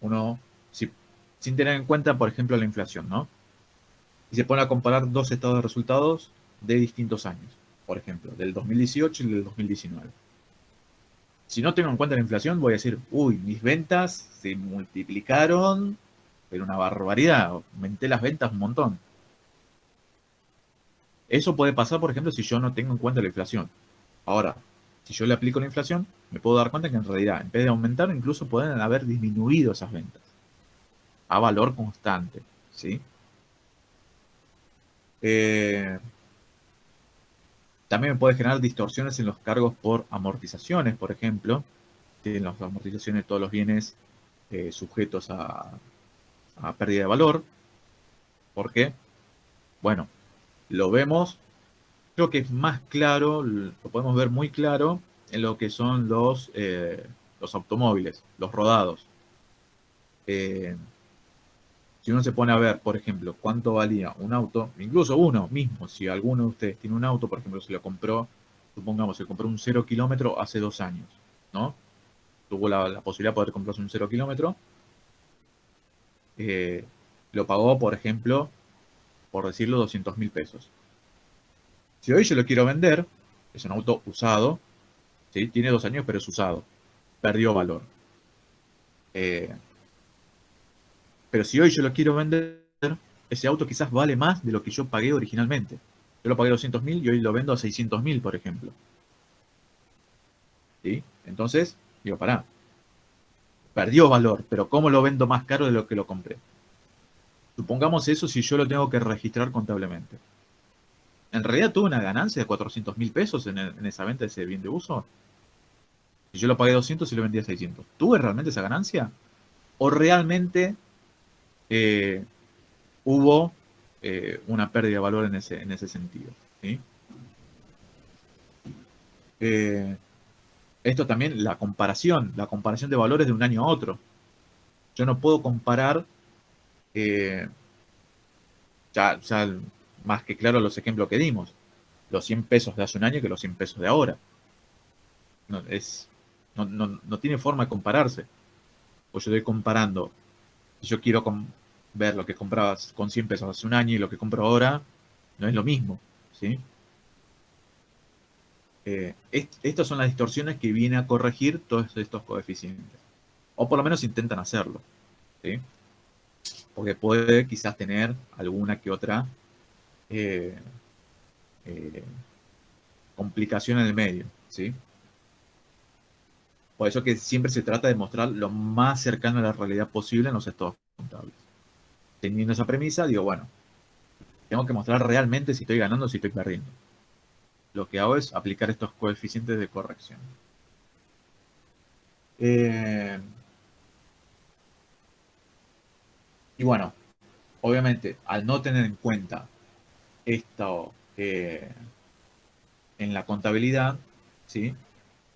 uno, sin tener en cuenta, por ejemplo, la inflación, ¿no? Y se pone a comparar dos estados de resultados de distintos años, por ejemplo, del 2018 y del 2019. Si no tengo en cuenta la inflación, voy a decir, uy, mis ventas se multiplicaron, pero una barbaridad, aumenté las ventas un montón. Eso puede pasar, por ejemplo, si yo no tengo en cuenta la inflación. Ahora, si yo le aplico la inflación, me puedo dar cuenta que en realidad, en vez de aumentar, incluso pueden haber disminuido esas ventas a valor constante, ¿sí? También me puede generar distorsiones en los cargos por amortizaciones, por ejemplo. En las amortizaciones de todos los bienes sujetos a pérdida de valor. ¿Por qué? Bueno, lo vemos, creo que es más claro, lo podemos ver muy claro en lo que son los automóviles, los rodados. Si uno se pone a ver, por ejemplo, cuánto valía un auto, incluso uno mismo, si alguno de ustedes tiene un auto, por ejemplo, se lo compró, supongamos, se compró un 0 kilómetro hace 2 años, ¿no? Tuvo la posibilidad de poder comprarse un 0 kilómetro, lo pagó, por ejemplo, por decirlo, 200.000 pesos. Si hoy yo lo quiero vender, es un auto usado, ¿sí? Tiene 2 años, pero es usado, perdió valor. Pero si hoy yo lo quiero vender, ese auto quizás vale más de lo que yo pagué originalmente. Yo lo pagué 200.000 y hoy lo vendo a 600.000, por ejemplo. ¿Sí? Entonces, digo, pará. Perdió valor, pero ¿cómo lo vendo más caro de lo que lo compré? Supongamos eso si yo lo tengo que registrar contablemente. ¿En realidad tuve una ganancia de 400.000 pesos en esa venta de ese bien de uso? Si yo lo pagué 200 y lo vendí a 600. ¿Tuve realmente esa ganancia? ¿O realmente hubo una pérdida de valor en ese sentido? ¿Sí? Esto también, la comparación de valores de un año a otro. Yo no puedo comparar, eh, ya más que claro los ejemplos que dimos, los 100 pesos de hace un año que los 100 pesos de ahora. No tiene forma de compararse. Pues yo estoy comparando, si yo quiero ver lo que comprabas con 100 pesos hace un año y lo que compro ahora, no es lo mismo, ¿sí? Estas son las distorsiones que viene a corregir todos estos coeficientes. O por lo menos intentan hacerlo, ¿sí? Porque puede quizás tener alguna que otra eh, eh, complicación en el medio, ¿sí? Por eso que siempre se trata de mostrar lo más cercano a la realidad posible en los estados contables. Teniendo esa premisa, digo, bueno, tengo que mostrar realmente si estoy ganando o si estoy perdiendo. Lo que hago es aplicar estos coeficientes de corrección. Y bueno, obviamente, al no tener en cuenta esto en la contabilidad, ¿sí?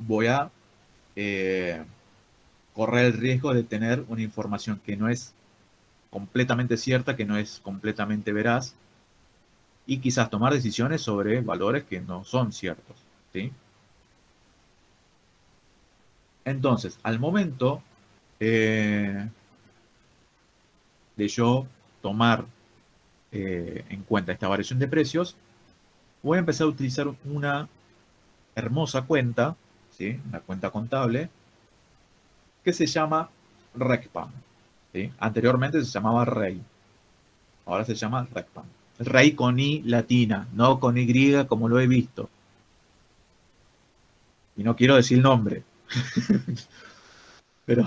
voy a correr el riesgo de tener una información que no es completamente cierta, que no es completamente veraz, y quizás tomar decisiones sobre valores que no son ciertos, ¿sí? Entonces, al momento de yo tomar en cuenta esta variación de precios, voy a empezar a utilizar una hermosa cuenta, ¿sí? Una cuenta contable, que se llama RecPam, ¿sí? Anteriormente se llamaba Rey, ahora se llama RecPam. Rey con I latina, no con Y como lo he visto. Y no quiero decir el nombre. Pero,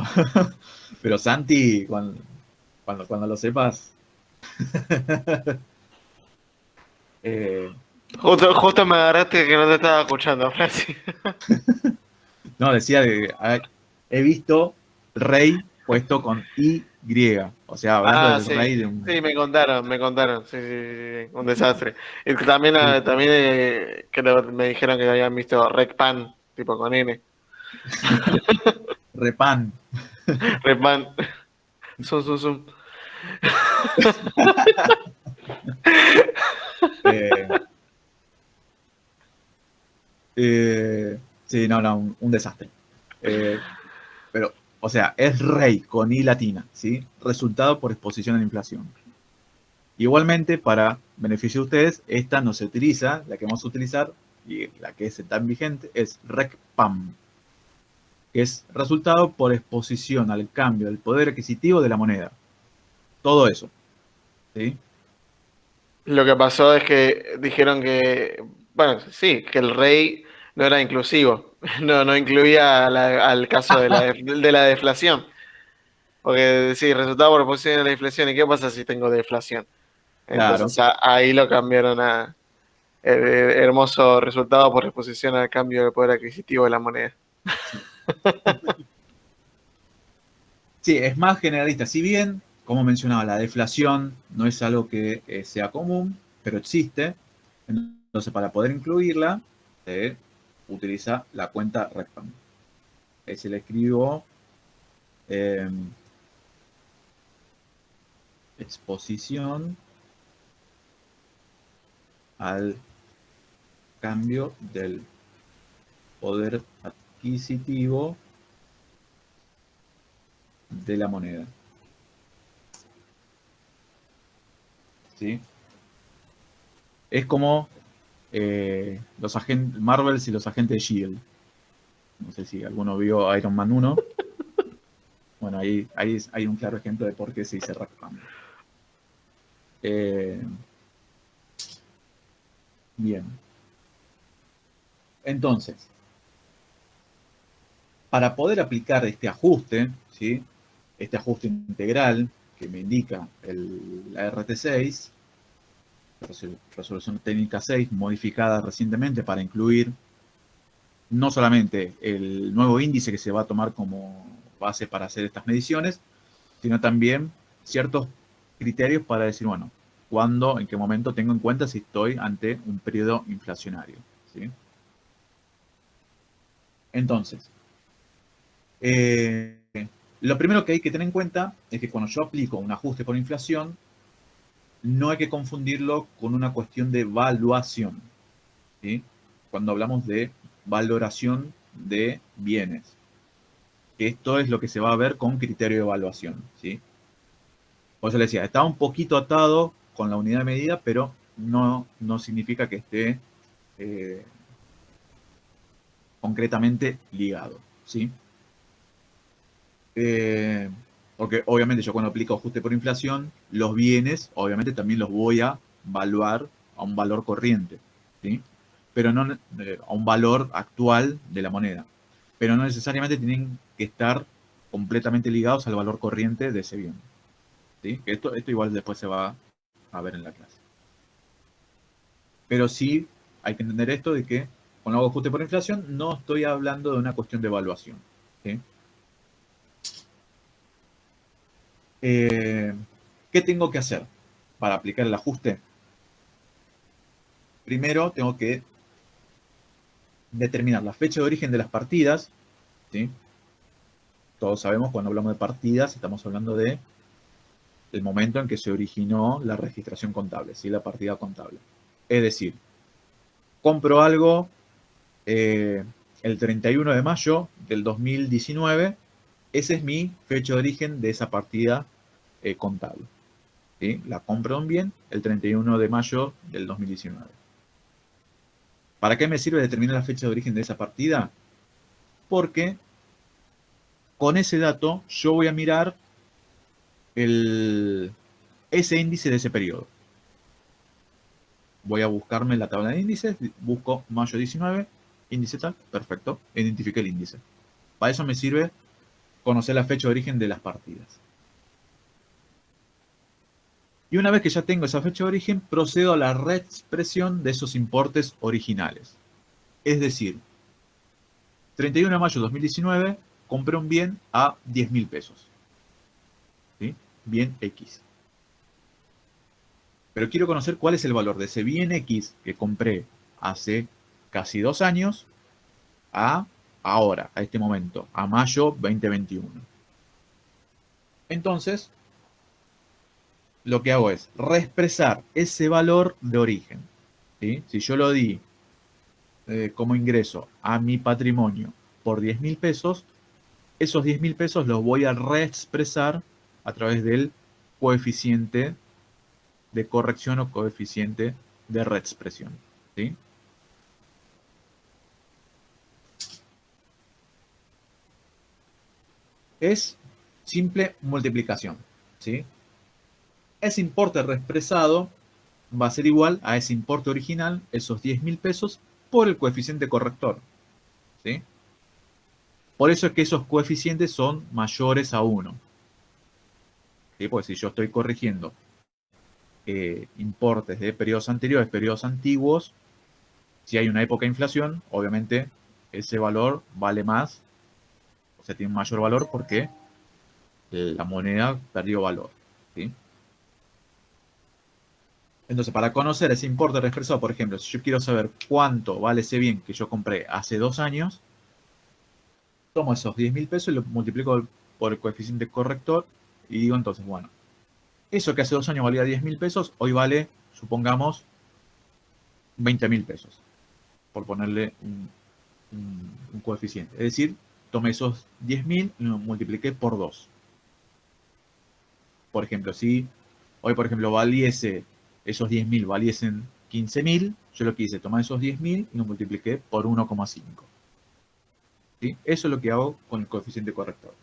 pero Santi, cuando lo sepas, eh, Justo me agarraste que no te estaba escuchando, Francis. no, decía, he visto rey puesto con Y, o sea, hablando Ah, del sí. rey de Sí, un... me contaron. Sí, sí, sí, sí, un desastre. Y también, Sí, también me dijeron que habían visto Recpan, tipo con N. repan. Recpan. Zum, zum, zum. Eh, sí, no, un desastre. Eh, pero, o sea, es rey con I latina, ¿sí? Resultado por exposición a la inflación. Igualmente, para beneficio de ustedes, esta no se utiliza, la que vamos a utilizar y la que es tan vigente es RecPam, que es resultado por exposición al cambio del poder adquisitivo de la moneda. Todo eso, ¿sí? Lo que pasó es que dijeron que, bueno, sí, que el rey no era inclusivo. No incluía al caso de la deflación. Porque sí, resultado por posición de la inflación. ¿Y qué pasa si tengo deflación? Claro. Entonces ahí lo cambiaron a hermoso resultado por exposición al cambio del poder adquisitivo de la moneda. Sí, es más generalista. Si bien, como mencionaba, la deflación no es algo que sea común, pero existe. Entonces, para poder incluirla, se utiliza la cuenta RecPam. Se le escribo eh, exposición al cambio del poder adquisitivo de la moneda. ¿Sí? Es como los agentes Marvels y los agentes de Shield. No sé si alguno vio Iron Man 1. Bueno, ahí hay un claro ejemplo de por qué se dice RecPam. Bien. Entonces, para poder aplicar este ajuste, ¿sí? Este ajuste integral que me indica la RT6, resolución técnica 6, modificada recientemente para incluir no solamente el nuevo índice que se va a tomar como base para hacer estas mediciones, sino también ciertos criterios para decir, bueno, cuándo, en qué momento tengo en cuenta si estoy ante un periodo inflacionario, ¿sí? Entonces, eh, lo primero que hay que tener en cuenta es que cuando yo aplico un ajuste por inflación, no hay que confundirlo con una cuestión de valuación, ¿sí? Cuando hablamos de valoración de bienes. Esto es lo que se va a ver con criterio de evaluación, ¿sí? Por eso le decía, está un poquito atado con la unidad de medida, pero no significa que esté concretamente ligado, ¿sí? Eh, porque obviamente yo cuando aplico ajuste por inflación, los bienes obviamente también los voy a valuar a un valor corriente, ¿sí? Pero no a un valor actual de la moneda. Pero no necesariamente tienen que estar completamente ligados al valor corriente de ese bien, ¿sí? Esto igual después se va a ver en la clase. Pero sí hay que entender esto de que cuando hago ajuste por inflación no estoy hablando de una cuestión de evaluación, ¿sí? ¿Qué tengo que hacer para aplicar el ajuste? Primero tengo que determinar la fecha de origen de las partidas, ¿sí? Todos sabemos cuando hablamos de partidas, estamos hablando de el momento en que se originó la registración contable, ¿sí? La partida contable. Es decir, compro algo el 31 de mayo del 2019, esa es mi fecha de origen de esa partida contable. ¿Sí? La compro un bien el 31 de mayo del 2019. ¿Para qué me sirve determinar la fecha de origen de esa partida? Porque con ese dato yo voy a mirar ese índice de ese periodo. Voy a buscarme la tabla de índices, busco mayo 19, índice tal, perfecto, identifiqué el índice. Para eso me sirve conocer la fecha de origen de las partidas. Y una vez que ya tengo esa fecha de origen, procedo a la reexpresión de esos importes originales. Es decir, 31 de mayo de 2019, compré un bien a 10.000 pesos. ¿Sí? Bien X. Pero quiero conocer cuál es el valor de ese bien X que compré hace casi 2 años a ahora, a este momento, a mayo 2021. Entonces, lo que hago es reexpresar ese valor de origen. ¿Sí? Si yo lo di como ingreso a mi patrimonio por 10.000 pesos, esos 10.000 pesos los voy a reexpresar a través del coeficiente de corrección o coeficiente de reexpresión. ¿Sí? Es simple multiplicación. ¿Sí? Ese importe reexpresado va a ser igual a ese importe original, esos 10.000 pesos, por el coeficiente corrector. ¿Sí? Por eso es que esos coeficientes son mayores a 1. ¿Sí? Porque si yo estoy corrigiendo importes de periodos anteriores, periodos antiguos, si hay una época de inflación, obviamente ese valor vale más, o sea, tiene un mayor valor porque la moneda perdió valor. ¿Sí? Entonces, para conocer ese importe reexpresado, por ejemplo, si yo quiero saber cuánto vale ese bien que yo compré hace 2 años, tomo esos 10.000 pesos y lo multiplico por el coeficiente corrector y digo entonces, bueno, eso que hace 2 años valía 10.000 pesos, hoy vale, supongamos, 20.000 pesos, por ponerle un coeficiente. Es decir, tomé esos 10.000 y lo multipliqué por 2. Por ejemplo, si hoy, por ejemplo, esos 10.000 valiesen 15.000, yo lo que hice, tomar esos 10.000 y lo multipliqué por 1,5. ¿Sí? Eso es lo que hago con el coeficiente corrector.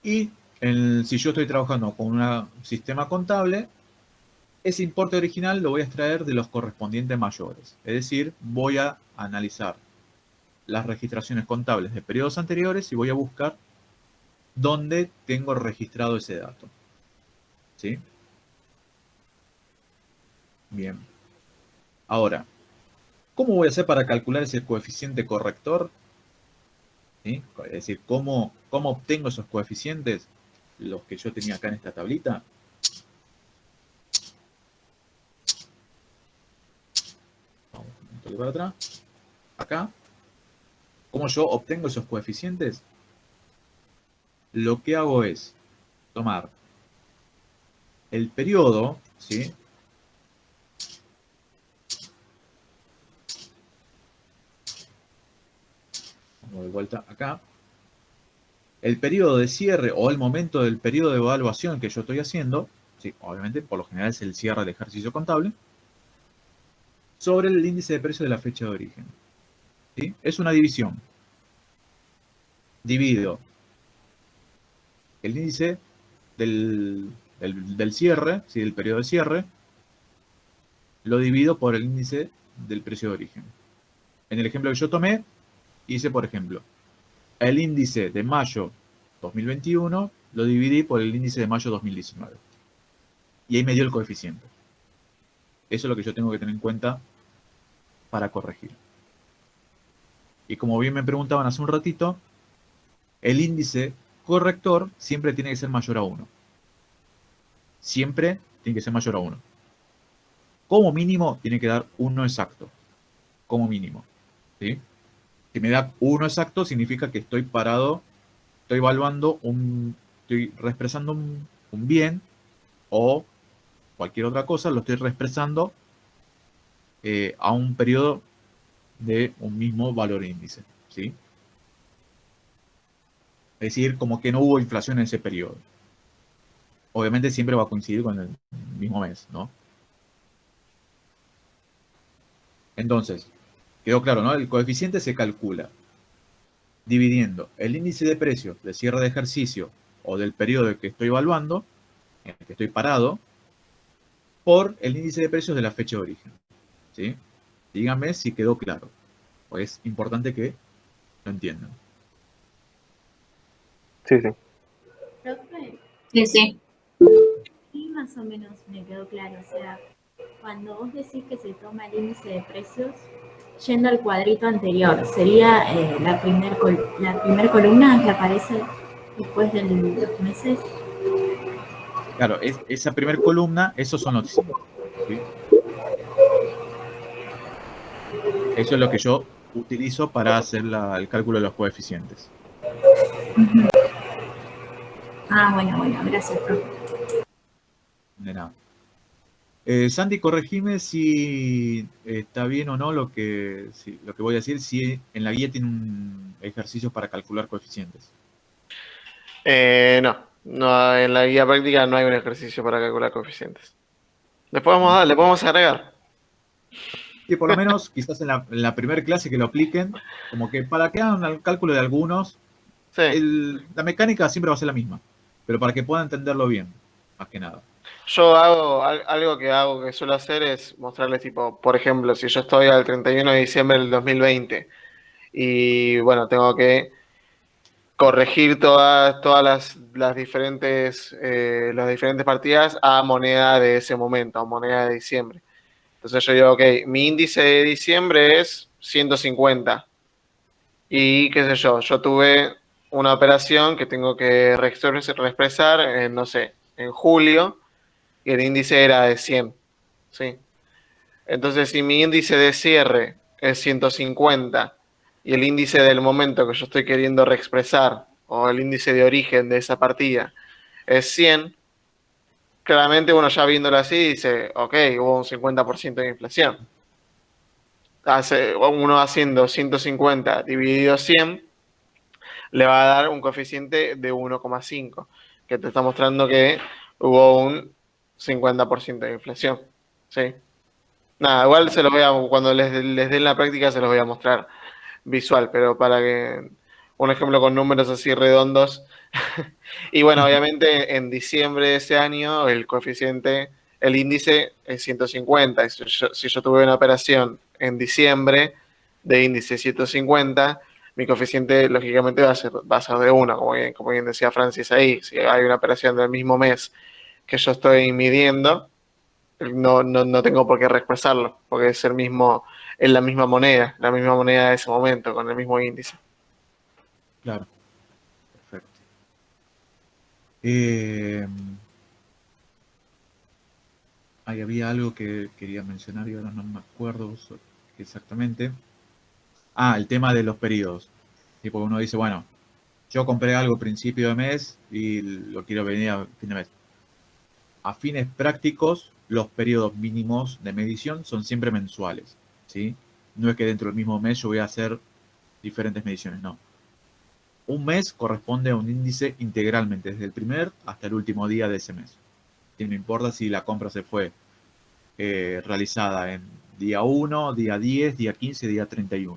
Y si yo estoy trabajando con un sistema contable, ese importe original lo voy a extraer de los correspondientes mayores. Es decir, voy a analizar las registraciones contables de periodos anteriores y voy a buscar dónde tengo registrado ese dato. ¿Sí? Bien. Ahora, ¿cómo voy a hacer para calcular ese coeficiente corrector? ¿Sí? Es decir, ¿cómo obtengo esos coeficientes? Los que yo tenía acá en esta tablita. Vamos un toque para atrás. Acá. ¿Cómo yo obtengo esos coeficientes? Lo que hago es tomar el periodo, ¿sí? Vamos de vuelta acá. El periodo de cierre o el momento del periodo de evaluación que yo estoy haciendo, ¿sí? Obviamente por lo general es el cierre del ejercicio contable, sobre el índice de precio de la fecha de origen. ¿Sí? Es una división. Divido el índice del cierre, ¿sí? Del periodo de cierre, lo divido por el índice del precio de origen. En el ejemplo que yo tomé, hice, por ejemplo, el índice de mayo 2021 lo dividí por el índice de mayo 2019. Y ahí me dio el coeficiente. Eso es lo que yo tengo que tener en cuenta para corregir. Y como bien me preguntaban hace un ratito, el índice corrector siempre tiene que ser mayor a 1. Siempre tiene que ser mayor a 1. como mínimo tiene que dar 1 exacto, como mínimo, ¿sí? Si me da 1 exacto, significa que estoy parado, estoy evaluando estoy reexpresando un bien o cualquier otra cosa, lo estoy reexpresando a un periodo de un mismo valor índice, ¿sí? Es decir, como que no hubo inflación en ese periodo. Obviamente siempre va a coincidir con el mismo mes, ¿no? Entonces, quedó claro, ¿no? El coeficiente se calcula dividiendo el índice de precios de cierre de ejercicio o del periodo que estoy evaluando, en el que estoy parado, por el índice de precios de la fecha de origen, ¿sí? Díganme si quedó claro, pues es importante que lo entiendan. Sí, sí. Profe, Sí, sí. sí, más o menos me quedó claro. O sea, cuando vos decís que se toma el índice de precios, yendo al cuadrito anterior, sería la primer columna que aparece después de los meses. Claro, esa primera columna, esos son los símbolos, ¿sí? Eso es lo que yo utilizo para hacer el cálculo de los coeficientes. Ah, bueno, gracias, profe. De nada. Sandy, corregime si está bien o no lo que voy a decir, si en la guía tiene un ejercicio para calcular coeficientes. No, en la guía práctica no hay un ejercicio para calcular coeficientes. Le podemos agregar. Y por lo menos, quizás en la primera clase que lo apliquen, como que para que hagan el cálculo de algunos, Sí. la mecánica siempre va a ser la misma, pero para que puedan entenderlo bien, más que nada. Yo algo que suelo hacer es mostrarles, tipo, por ejemplo, si yo estoy al 31 de diciembre del 2020 y bueno, tengo que corregir todas las diferentes partidas a moneda de ese momento, a moneda de diciembre. Entonces yo digo, ok, mi índice de diciembre es 150 y qué sé yo tuve una operación que tengo que reexpresar en, no sé, en julio y el índice era de 100, ¿sí? Entonces, si mi índice de cierre es 150 y el índice del momento que yo estoy queriendo reexpresar o el índice de origen de esa partida es 100, claramente uno ya viéndolo así dice, ok, hubo un 50% de inflación. Uno haciendo 150 dividido 100 le va a dar un coeficiente de 1,5, que te está mostrando que hubo un 50% de inflación, ¿sí? Nada, igual cuando les den la práctica se los voy a mostrar visual, pero para que un ejemplo con números así redondos. Y bueno, obviamente en diciembre de ese año el índice es 150. Si yo tuve una operación en diciembre de índice 150, mi coeficiente lógicamente va a ser de 1, como bien decía Francis ahí. Si hay una operación del mismo mes que yo estoy midiendo, no tengo por qué reexpresarlo, porque es la misma moneda de ese momento, con el mismo índice. Claro, perfecto. Ahí había algo que quería mencionar y ahora no me acuerdo exactamente. El tema de los periodos. Tipo, uno dice, bueno, yo compré algo a principio de mes y lo quiero venir a fin de mes. A fines prácticos, los periodos mínimos de medición son siempre mensuales, ¿sí? No es que dentro del mismo mes yo voy a hacer diferentes mediciones, no. Un mes corresponde a un índice integralmente, desde el primer hasta el último día de ese mes. Y no importa si la compra se fue realizada en día 1, día 10, día 15, día 31.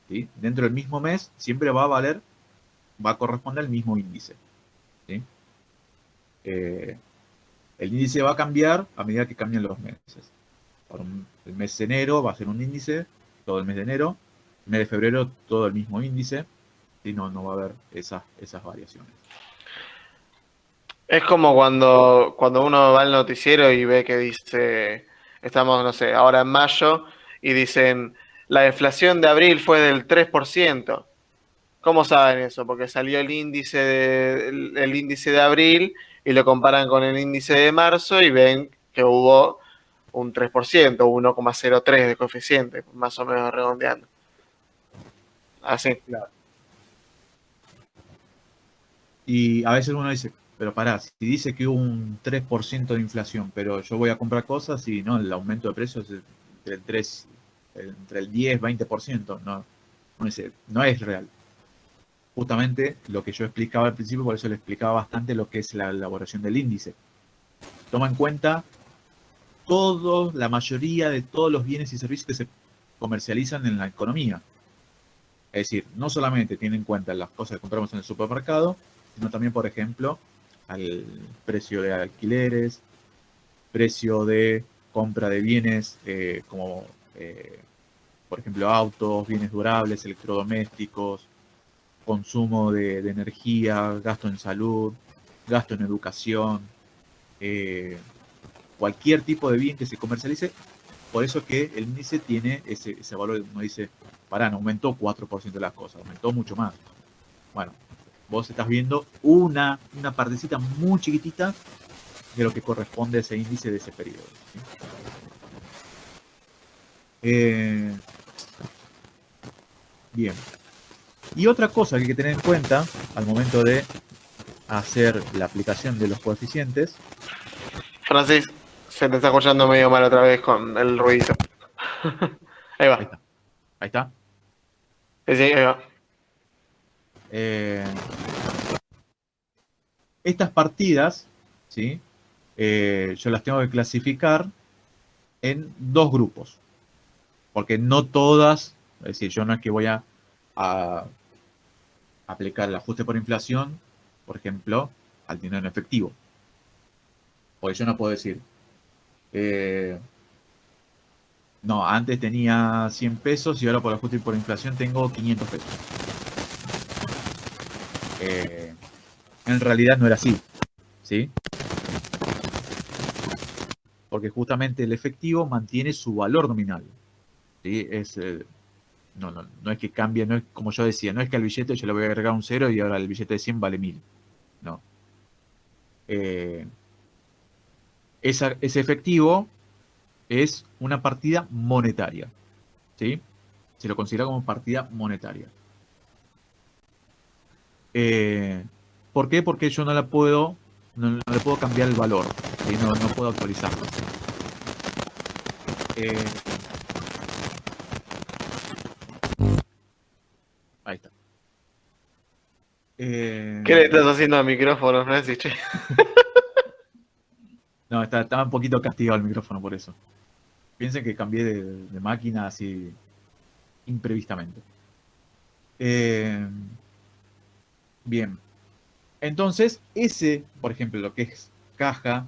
¿Sí? Dentro del mismo mes siempre va a corresponder al mismo índice. ¿Sí? El índice va a cambiar a medida que cambian los meses. El mes de enero va a ser un índice, todo el mes de enero. El mes de febrero, todo el mismo índice. Y no va a haber esas variaciones. Es como cuando uno va al noticiero y ve que dice, estamos, no sé, ahora en mayo, y dicen, la inflación de abril fue del 3%. ¿Cómo saben eso? Porque salió el índice de abril y lo comparan con el índice de marzo y ven que hubo un 3%, 1,03 de coeficiente, más o menos redondeando. Así. Claro. Y a veces uno dice, pero pará, si dice que hubo un 3% de inflación, pero yo voy a comprar cosas y no, el aumento de precios es entre el 10, 20%, no es real. Justamente lo que yo explicaba al principio, por eso le explicaba bastante lo que es la elaboración del índice. Toma en cuenta la mayoría de todos los bienes y servicios que se comercializan en la economía. Es decir, no solamente tiene en cuenta las cosas que compramos en el supermercado, sino también, por ejemplo, al precio de alquileres, precio de compra de bienes como, por ejemplo, autos, bienes durables, electrodomésticos, consumo de energía, gasto en salud, gasto en educación, cualquier tipo de bien que se comercialice. Por eso es que el índice tiene ese valor. Uno dice, pará, no aumentó 4% de las cosas, aumentó mucho más. Bueno, vos estás viendo una partecita muy chiquitita de lo que corresponde a ese índice de ese periodo, ¿sí? Bien. Y otra cosa que hay que tener en cuenta al momento de hacer la aplicación de los coeficientes. Francis, se te está escuchando medio mal otra vez con el ruidito. Ahí va. Ahí está. Sí, ahí va. Estas partidas, ¿sí? Yo las tengo que clasificar en dos grupos. Porque no todas, es decir, yo no es que voy a aplicar el ajuste por inflación, por ejemplo, al dinero en efectivo. Porque yo no puedo decir, no, antes tenía 100 pesos y ahora por ajuste por inflación tengo 500 pesos. En realidad no era así, ¿sí? Porque justamente el efectivo mantiene su valor nominal, ¿sí? No es que cambie, no es como yo decía, no es que al billete yo le voy a agregar un 0 y ahora el billete de 100 vale 1000. No. Ese efectivo es una partida monetaria, ¿sí? Se lo considera como partida monetaria. ¿Por qué? Porque yo no le puedo cambiar el valor, ¿sí? No puedo actualizarlo. Ahí está. ¿Qué le estás haciendo al micrófono, Francis? Che? No, estaba un poquito castigado el micrófono por eso. Piensen que cambié de máquina así imprevistamente. Bien. Entonces, por ejemplo, lo que es caja,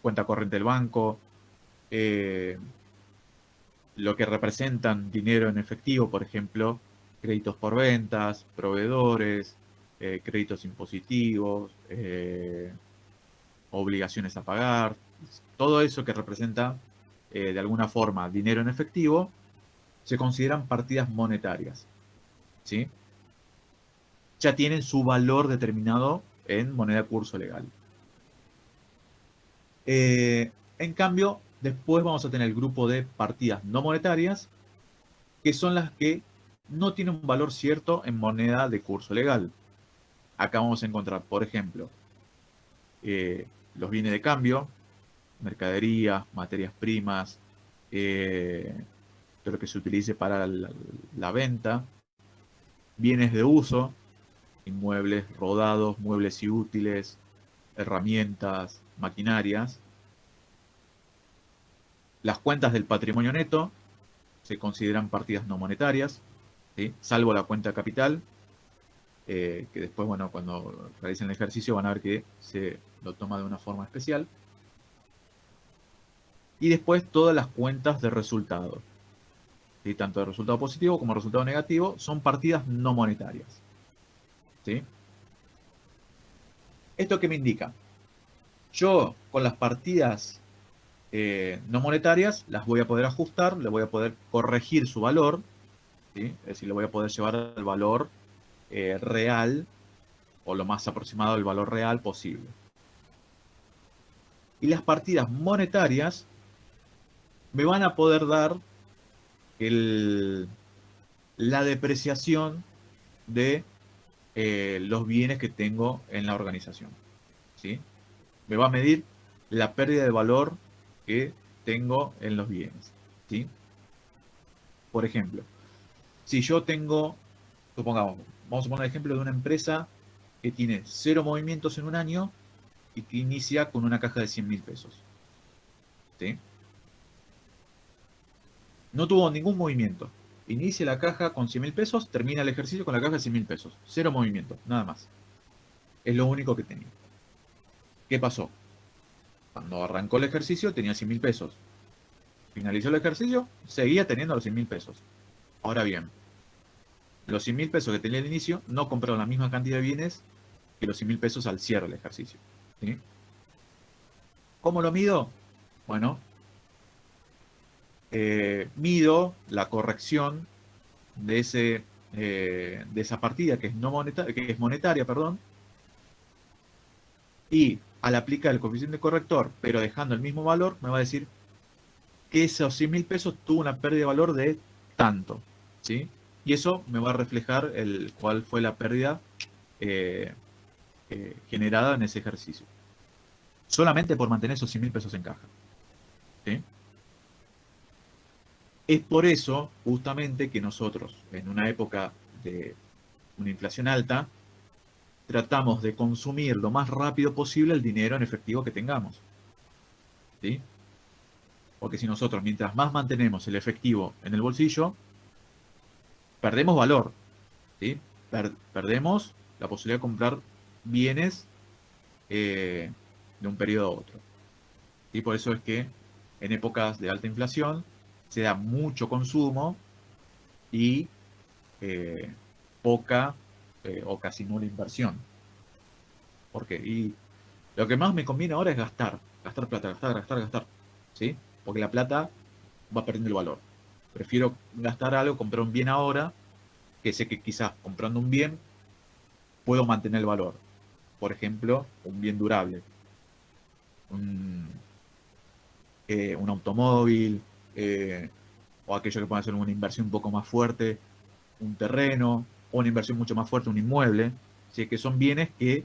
cuenta corriente del banco, lo que representan dinero en efectivo, por ejemplo, créditos por ventas, proveedores, créditos impositivos, obligaciones a pagar, todo eso que representa de alguna forma dinero en efectivo, se consideran partidas monetarias, ¿sí? Ya tienen su valor determinado en moneda curso legal. En cambio, después vamos a tener el grupo de partidas no monetarias, que son las que no tienen un valor cierto en moneda de curso legal. Acá vamos a encontrar, por ejemplo, los bienes de cambio, mercaderías, materias primas, todo lo que se utilice para la venta, bienes de uso, inmuebles rodados, muebles y útiles, herramientas, maquinarias. Las cuentas del patrimonio neto se consideran partidas no monetarias, ¿sí? Salvo la cuenta capital, que después, bueno, cuando realicen el ejercicio van a ver que se lo toma de una forma especial. Y después todas las cuentas de resultado, ¿sí? Tanto de resultado positivo como de resultado negativo, son partidas no monetarias, ¿sí? ¿Esto qué me indica? Yo con las partidas no monetarias las voy a poder ajustar, le voy a poder corregir su valor, ¿sí? Es decir, le voy a poder llevar al valor real o lo más aproximado al valor real posible. Y las partidas monetarias me van a poder dar la depreciación de los bienes que tengo en la organización, ¿sí? Me va a medir la pérdida de valor que tengo en los bienes, ¿sí? Por ejemplo, si yo tengo, supongamos, vamos a poner el ejemplo de una empresa que tiene 0 movimientos en un año y que inicia con una caja de 100.000 pesos, ¿sí? No tuvo ningún movimiento. Inicia la caja con 100.000 pesos, termina el ejercicio con la caja de 100.000 pesos. 0 movimiento, nada más. Es lo único que tenía. ¿Qué pasó? Cuando arrancó el ejercicio tenía 100.000 pesos. Finalizó el ejercicio, seguía teniendo los 100.000 pesos. Ahora bien, los 100.000 pesos que tenía al inicio no compraron la misma cantidad de bienes que los 100.000 pesos al cierre del ejercicio, ¿sí? ¿Cómo lo mido? Bueno, mido la corrección de esa partida que es monetaria, perdón, y al aplicar el coeficiente corrector, pero dejando el mismo valor, me va a decir que esos 100.000 pesos tuvo una pérdida de valor de tanto, ¿sí? Y eso me va a reflejar cuál fue la pérdida generada en ese ejercicio. Solamente por mantener esos 100.000 pesos en caja, ¿sí? Es por eso, justamente, que nosotros, en una época de una inflación alta, tratamos de consumir lo más rápido posible el dinero en efectivo que tengamos, ¿sí? Porque si nosotros, mientras más mantenemos el efectivo en el bolsillo, perdemos valor, ¿sí? Perdemos la posibilidad de comprar bienes de un periodo a otro. Y por eso es que en épocas de alta inflación se da mucho consumo y poca o casi nula inversión. ¿Por qué? Y lo que más me conviene ahora es gastar plata, gastar, ¿sí? Porque la plata va perdiendo el valor. Prefiero gastar algo, comprar un bien ahora, que sé que quizás comprando un bien puedo mantener el valor. Por ejemplo, un bien durable. Un automóvil, o aquello que puede ser una inversión un poco más fuerte, un terreno, o una inversión mucho más fuerte, un inmueble, ¿sí? Que son bienes que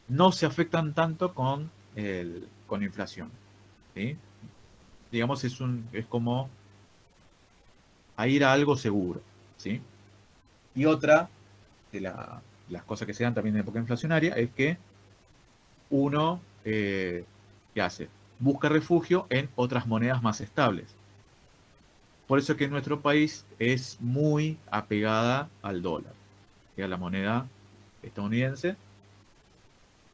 no se afectan tanto con inflación, ¿sí? Digamos, es como a ir a algo seguro, ¿sí? Y otra de las cosas que se dan también en época inflacionaria es que uno, ¿qué hace? Busca refugio en otras monedas más estables. Por eso es que en nuestro país es muy apegada al dólar, que es la moneda estadounidense,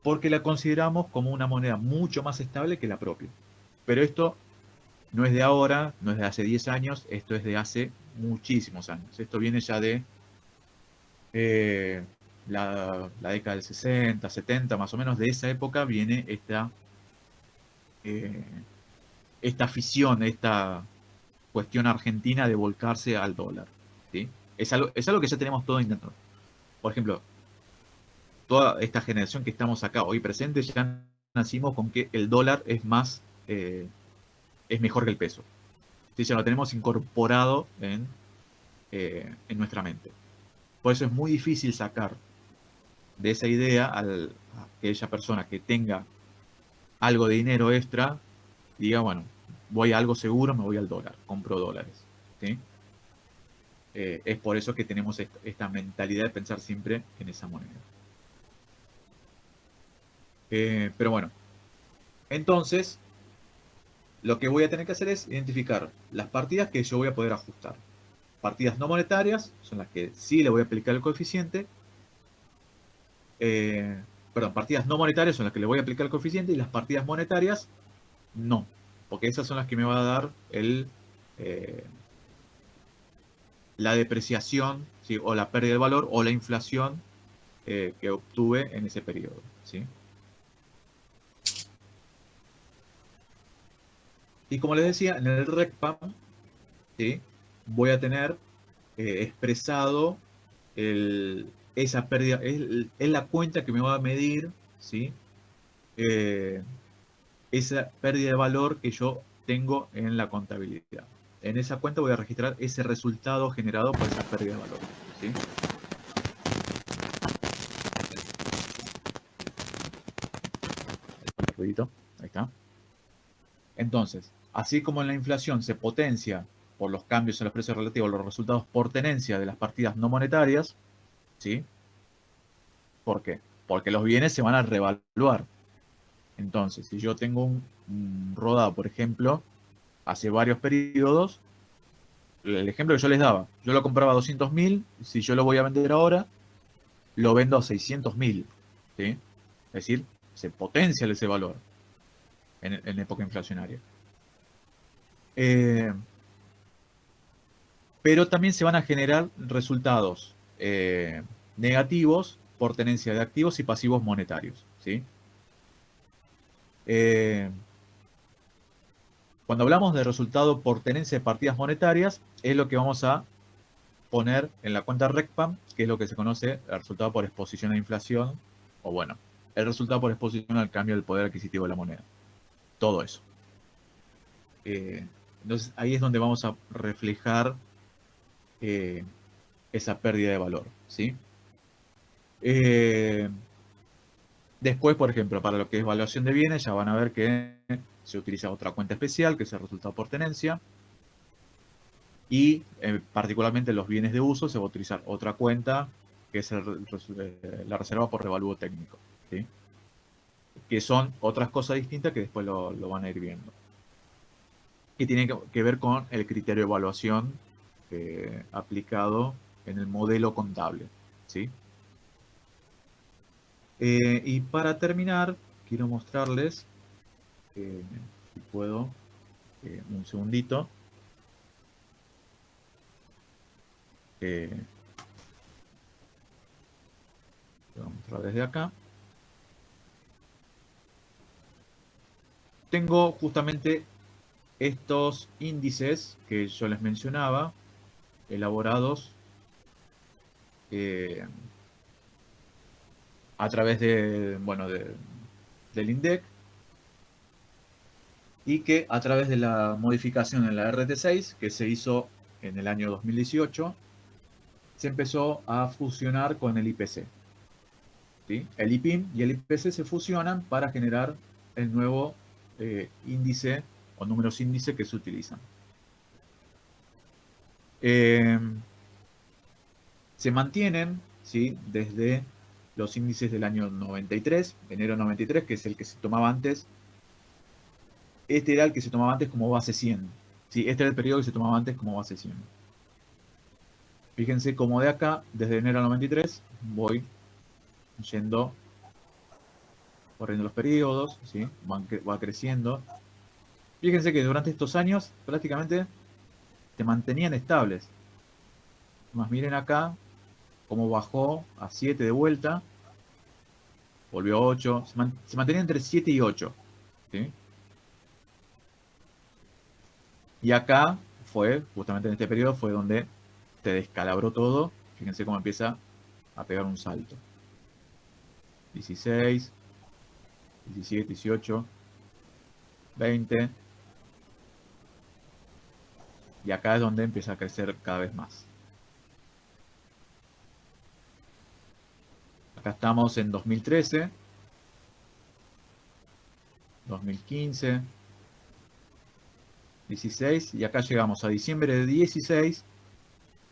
porque la consideramos como una moneda mucho más estable que la propia. Pero esto no es de ahora, no es de hace 10 años, esto es de hace muchísimos años. Esto viene ya de la década del 60, 70, más o menos de esa época viene esta afición, esta cuestión argentina de volcarse al dólar, ¿sí? Es algo que ya tenemos todo intentado. Por ejemplo, toda esta generación que estamos acá hoy presentes ya nacimos con que el dólar es mejor que el peso. ¿Sí? Ya lo tenemos incorporado en nuestra mente. Por eso es muy difícil sacar de esa idea a aquella persona que tenga algo de dinero extra, diga, bueno, voy a algo seguro, me voy al dólar, compro dólares, ¿sí? Es por eso que tenemos esta mentalidad de pensar siempre en esa moneda. Pero bueno, entonces, lo que voy a tener que hacer es identificar las partidas que yo voy a poder ajustar. Partidas no monetarias son las que sí le voy a aplicar el coeficiente. Partidas no monetarias son las que le voy a aplicar el coeficiente y las partidas monetarias no, porque esas son las que me va a dar la depreciación, ¿sí? O la pérdida de valor o la inflación que obtuve en ese periodo, ¿sí? Y como les decía, en el RECPAM, ¿sí? Voy a tener expresado esa pérdida, es la cuenta que me va a medir, ¿sí? esa pérdida de valor que yo tengo en la contabilidad. En esa cuenta voy a registrar ese resultado generado por esa pérdida de valor, ¿sí? Ruidito, ahí está. Entonces, así como en la inflación se potencia por los cambios en los precios relativos a los resultados por tenencia de las partidas no monetarias, ¿sí? ¿Por qué? Porque los bienes se van a revaluar. Entonces, si yo tengo un rodado, por ejemplo, hace varios periodos, el ejemplo que yo les daba, yo lo compraba a 200.000, si yo lo voy a vender ahora, lo vendo a 600.000, ¿sí? Es decir, se potencia ese valor en época inflacionaria. Pero también se van a generar resultados negativos por tenencia de activos y pasivos monetarios, ¿sí? Cuando hablamos de resultado por tenencia de partidas monetarias, es lo que vamos a poner en la cuenta RECPAM, que es lo que se conoce el resultado por exposición a inflación, o bueno, el resultado por exposición al cambio del poder adquisitivo de la moneda. Todo eso. Entonces ahí es donde vamos a reflejar esa pérdida de valor, ¿sí? Después, por ejemplo, para lo que es evaluación de bienes, ya van a ver que se utiliza otra cuenta especial, que es el resultado por tenencia. Y particularmente los bienes de uso se va a utilizar otra cuenta, que es la reserva por revalúo técnico, ¿sí? Que son otras cosas distintas que después lo van a ir viendo. Que tiene que ver con el criterio de evaluación aplicado en el modelo contable, ¿sí? Y para terminar, quiero mostrarles, si puedo, un segundito. Voy a mostrar desde acá. Tengo justamente estos índices que yo les mencionaba, elaborados a través de, bueno, del INDEC, y que a través de la modificación en la RT6 que se hizo en el año 2018, se empezó a fusionar con el IPC, ¿sí? El IPIM y el IPC se fusionan para generar el nuevo índice o números índice que se utilizan. Se mantienen, ¿sí?, desde los índices del año 93, enero 93, que es el que se tomaba antes. Este era el que se tomaba antes como base 100. ¿Sí? Este era el periodo que se tomaba antes como base 100. Fíjense cómo de acá, desde enero 93, voy yendo, corriendo los periodos, ¿sí? Va creciendo. Fíjense que durante estos años prácticamente se mantenían estables. Más miren acá cómo bajó a 7 de vuelta, volvió a 8, se mantenía entre 7 y 8, ¿sí? Y acá fue, justamente en este periodo, fue donde se descalabró todo. Fíjense cómo empieza a pegar un salto. 16, 17, 18, 20. Y acá es donde empieza a crecer cada vez más. Acá estamos en 2013, 2015, 16, y acá llegamos a diciembre de 16,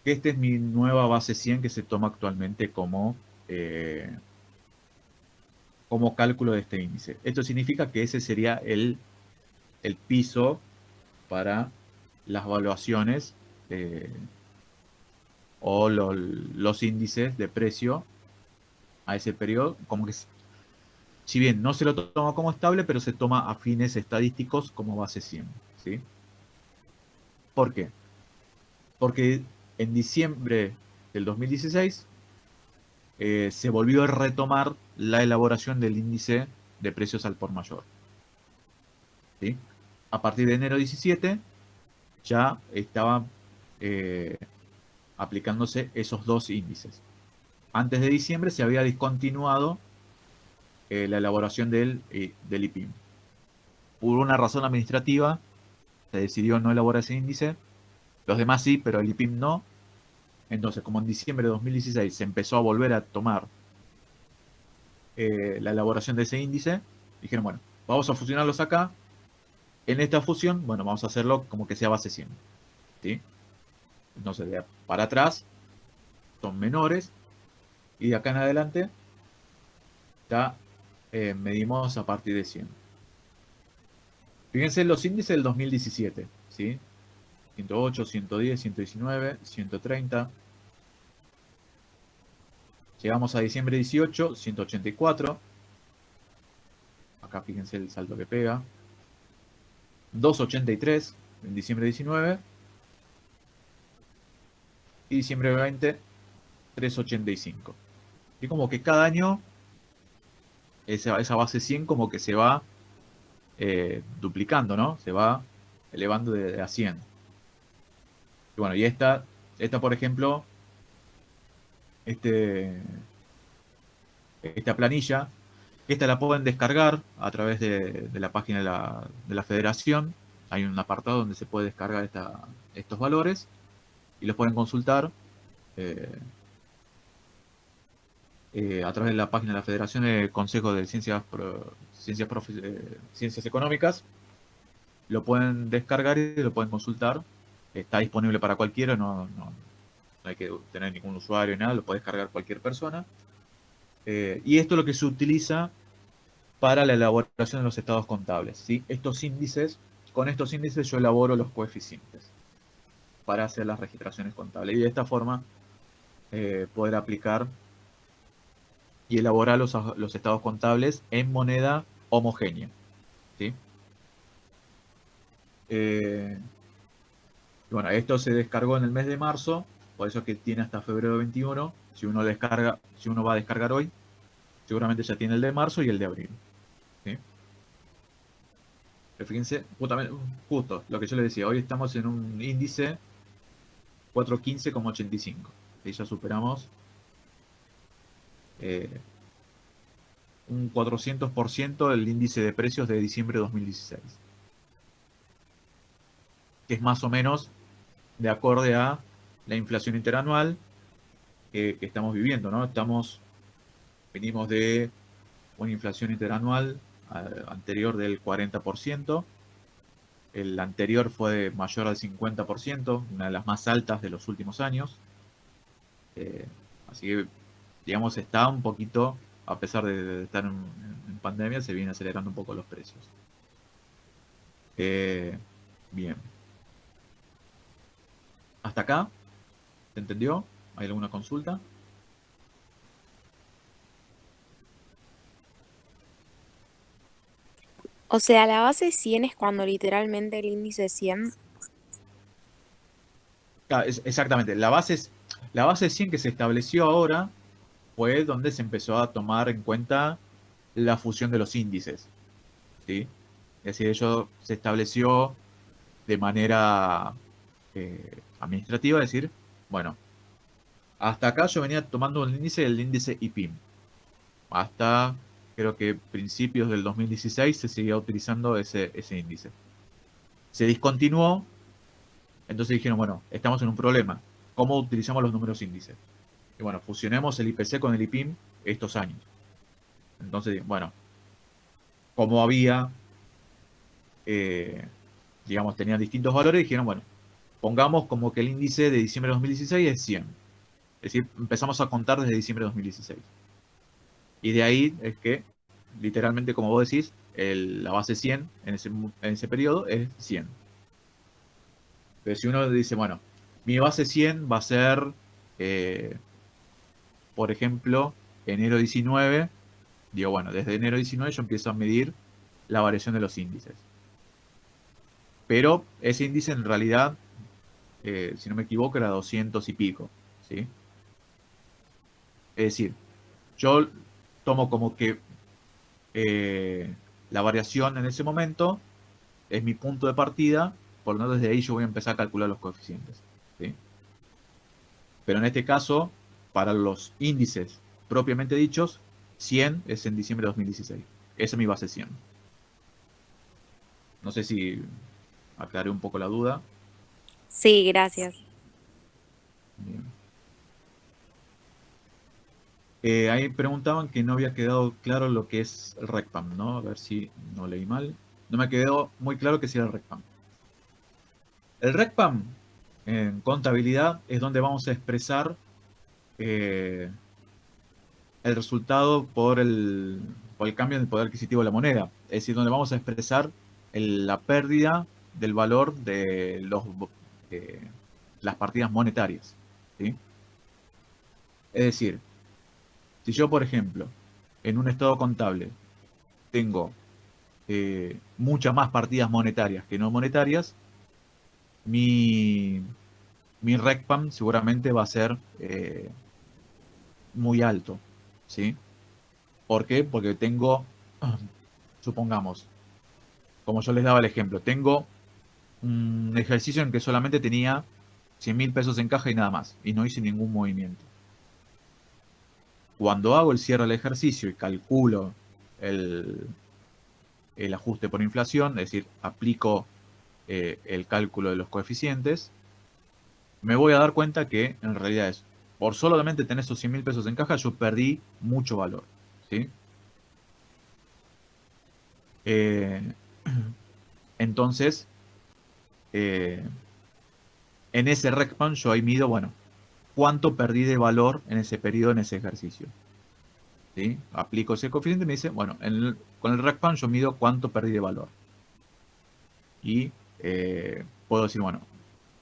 que esta es mi nueva base 100 que se toma actualmente como cálculo de este índice. Esto significa que ese sería el piso para las evaluaciones o los índices de precio a ese periodo, como que si bien no se lo toma como estable, pero se toma a fines estadísticos como base 100, ¿sí? ¿Por qué? Porque en diciembre del 2016 se volvió a retomar la elaboración del índice de precios al por mayor, ¿sí? A partir de enero 17 ya estaban aplicándose esos dos índices. Antes de diciembre se había discontinuado la elaboración del IPIM. por una razón administrativa, se decidió no elaborar ese índice. Los demás sí, pero el IPIM no. Entonces, como en diciembre de 2016 se empezó a volver a tomar la elaboración de ese índice, dijeron, bueno, vamos a fusionarlos acá. En esta fusión, bueno, vamos a hacerlo como que sea base 100. ¿Sí? Entonces, de para atrás son menores. Y de acá en adelante ya medimos a partir de 100. Fíjense los índices del 2017. ¿Sí? 108, 110, 119, 130. Llegamos a diciembre 18, 184. Acá fíjense el salto que pega. 283 en diciembre 19. Y diciembre 20, 385. Y como que cada año esa base 100 como que se va duplicando, ¿no? Se va elevando de a 100. Y bueno, y esta por ejemplo, esta planilla, esta la pueden descargar a través de la página de la federación. Hay un apartado donde se puede descargar estos valores y los pueden consultar a través de la página de la Federación del Consejo de Ciencias Económicas. Lo pueden descargar y lo pueden consultar. Está disponible para cualquiera, no hay que tener ningún usuario ni nada, lo puede descargar cualquier persona. Y esto es lo que se utiliza para la elaboración de los estados contables, ¿sí? Con estos índices yo elaboro los coeficientes para hacer las registraciones contables. Y de esta forma poder aplicar y elaborar los estados contables en moneda homogénea, ¿sí? Bueno, esto se descargó en el mes de marzo, por eso es que tiene hasta febrero 21. Si uno va a descargar hoy, seguramente ya tiene el de marzo y el de abril, ¿sí? Pero fíjense, justo lo que yo les decía, hoy estamos en un índice 415,85. Y ya superamos un 400% del índice de precios de diciembre de 2016. Que es más o menos de acorde a la inflación interanual que estamos viviendo, ¿no? Venimos de una inflación interanual anterior del 40%. El anterior fue mayor al 50%, una de las más altas de los últimos años. Así que, digamos, está un poquito, a pesar de estar en pandemia, se viene acelerando un poco los precios. Bien. ¿Hasta acá? ¿Se entendió? ¿Hay alguna consulta? O sea, la base 100 es cuando literalmente el índice es 100. Claro, exactamente. La base 100 que se estableció ahora fue donde se empezó a tomar en cuenta la fusión de los índices, ¿sí? Es decir, eso se estableció de manera administrativa, es decir, bueno, hasta acá yo venía tomando el índice IPIM. Hasta, creo que principios del 2016 se seguía utilizando ese índice. Se discontinuó, entonces dijeron, bueno, estamos en un problema. ¿Cómo utilizamos los números índices? Y bueno, fusionemos el IPC con el IPIM estos años. Entonces, bueno, como había, digamos, tenían distintos valores, dijeron, bueno, pongamos como que el índice de diciembre de 2016 es 100. Es decir, empezamos a contar desde diciembre de 2016. Y de ahí es que, literalmente, como vos decís, la base 100 en ese periodo es 100. Pero si uno dice, bueno, mi base 100 va a ser, por ejemplo, enero 19, digo, bueno, desde enero 19 yo empiezo a medir la variación de los índices. Pero ese índice en realidad, si no me equivoco, era 200 y pico, ¿sí? Es decir, yo tomo como que la variación en ese momento es mi punto de partida, por lo tanto desde ahí yo voy a empezar a calcular los coeficientes, ¿sí? Pero en este caso, para los índices propiamente dichos, 100 es en diciembre de 2016. Esa es mi base 100. No sé si aclaré un poco la duda. Sí, gracias. Bien. Ahí preguntaban que no había quedado claro lo que es el RECPAM, ¿no? A ver si no leí mal. No me quedó muy claro qué es el RECPAM. El RECPAM en contabilidad es donde vamos a expresar el resultado por el cambio en el poder adquisitivo de la moneda. Es decir, donde vamos a expresar la pérdida del valor de eh, las partidas monetarias. ¿Sí? Es decir, si yo, por ejemplo, en un estado contable tengo muchas más partidas monetarias que no monetarias, mi, mi RECPAM seguramente va a ser muy alto. ¿Sí? ¿Por qué? Porque tengo, supongamos, como yo les daba el ejemplo, tengo un ejercicio en que solamente tenía 100.000 pesos en caja y nada más, y no hice ningún movimiento. Cuando hago el cierre del ejercicio y calculo el, el ajuste por inflación, es decir, aplico el cálculo de los coeficientes, me voy a dar cuenta que en realidad es, por solamente tener esos 100.000 pesos en caja, yo perdí mucho valor. ¿Sí? Eh, entonces, eh, en ese RECPAM yo ahí mido, bueno, cuánto perdí de valor en ese periodo, en ese ejercicio. ¿Sí? Aplico ese coeficiente y me dice, bueno, con el RECPAM yo mido cuánto perdí de valor. Y puedo decir, bueno,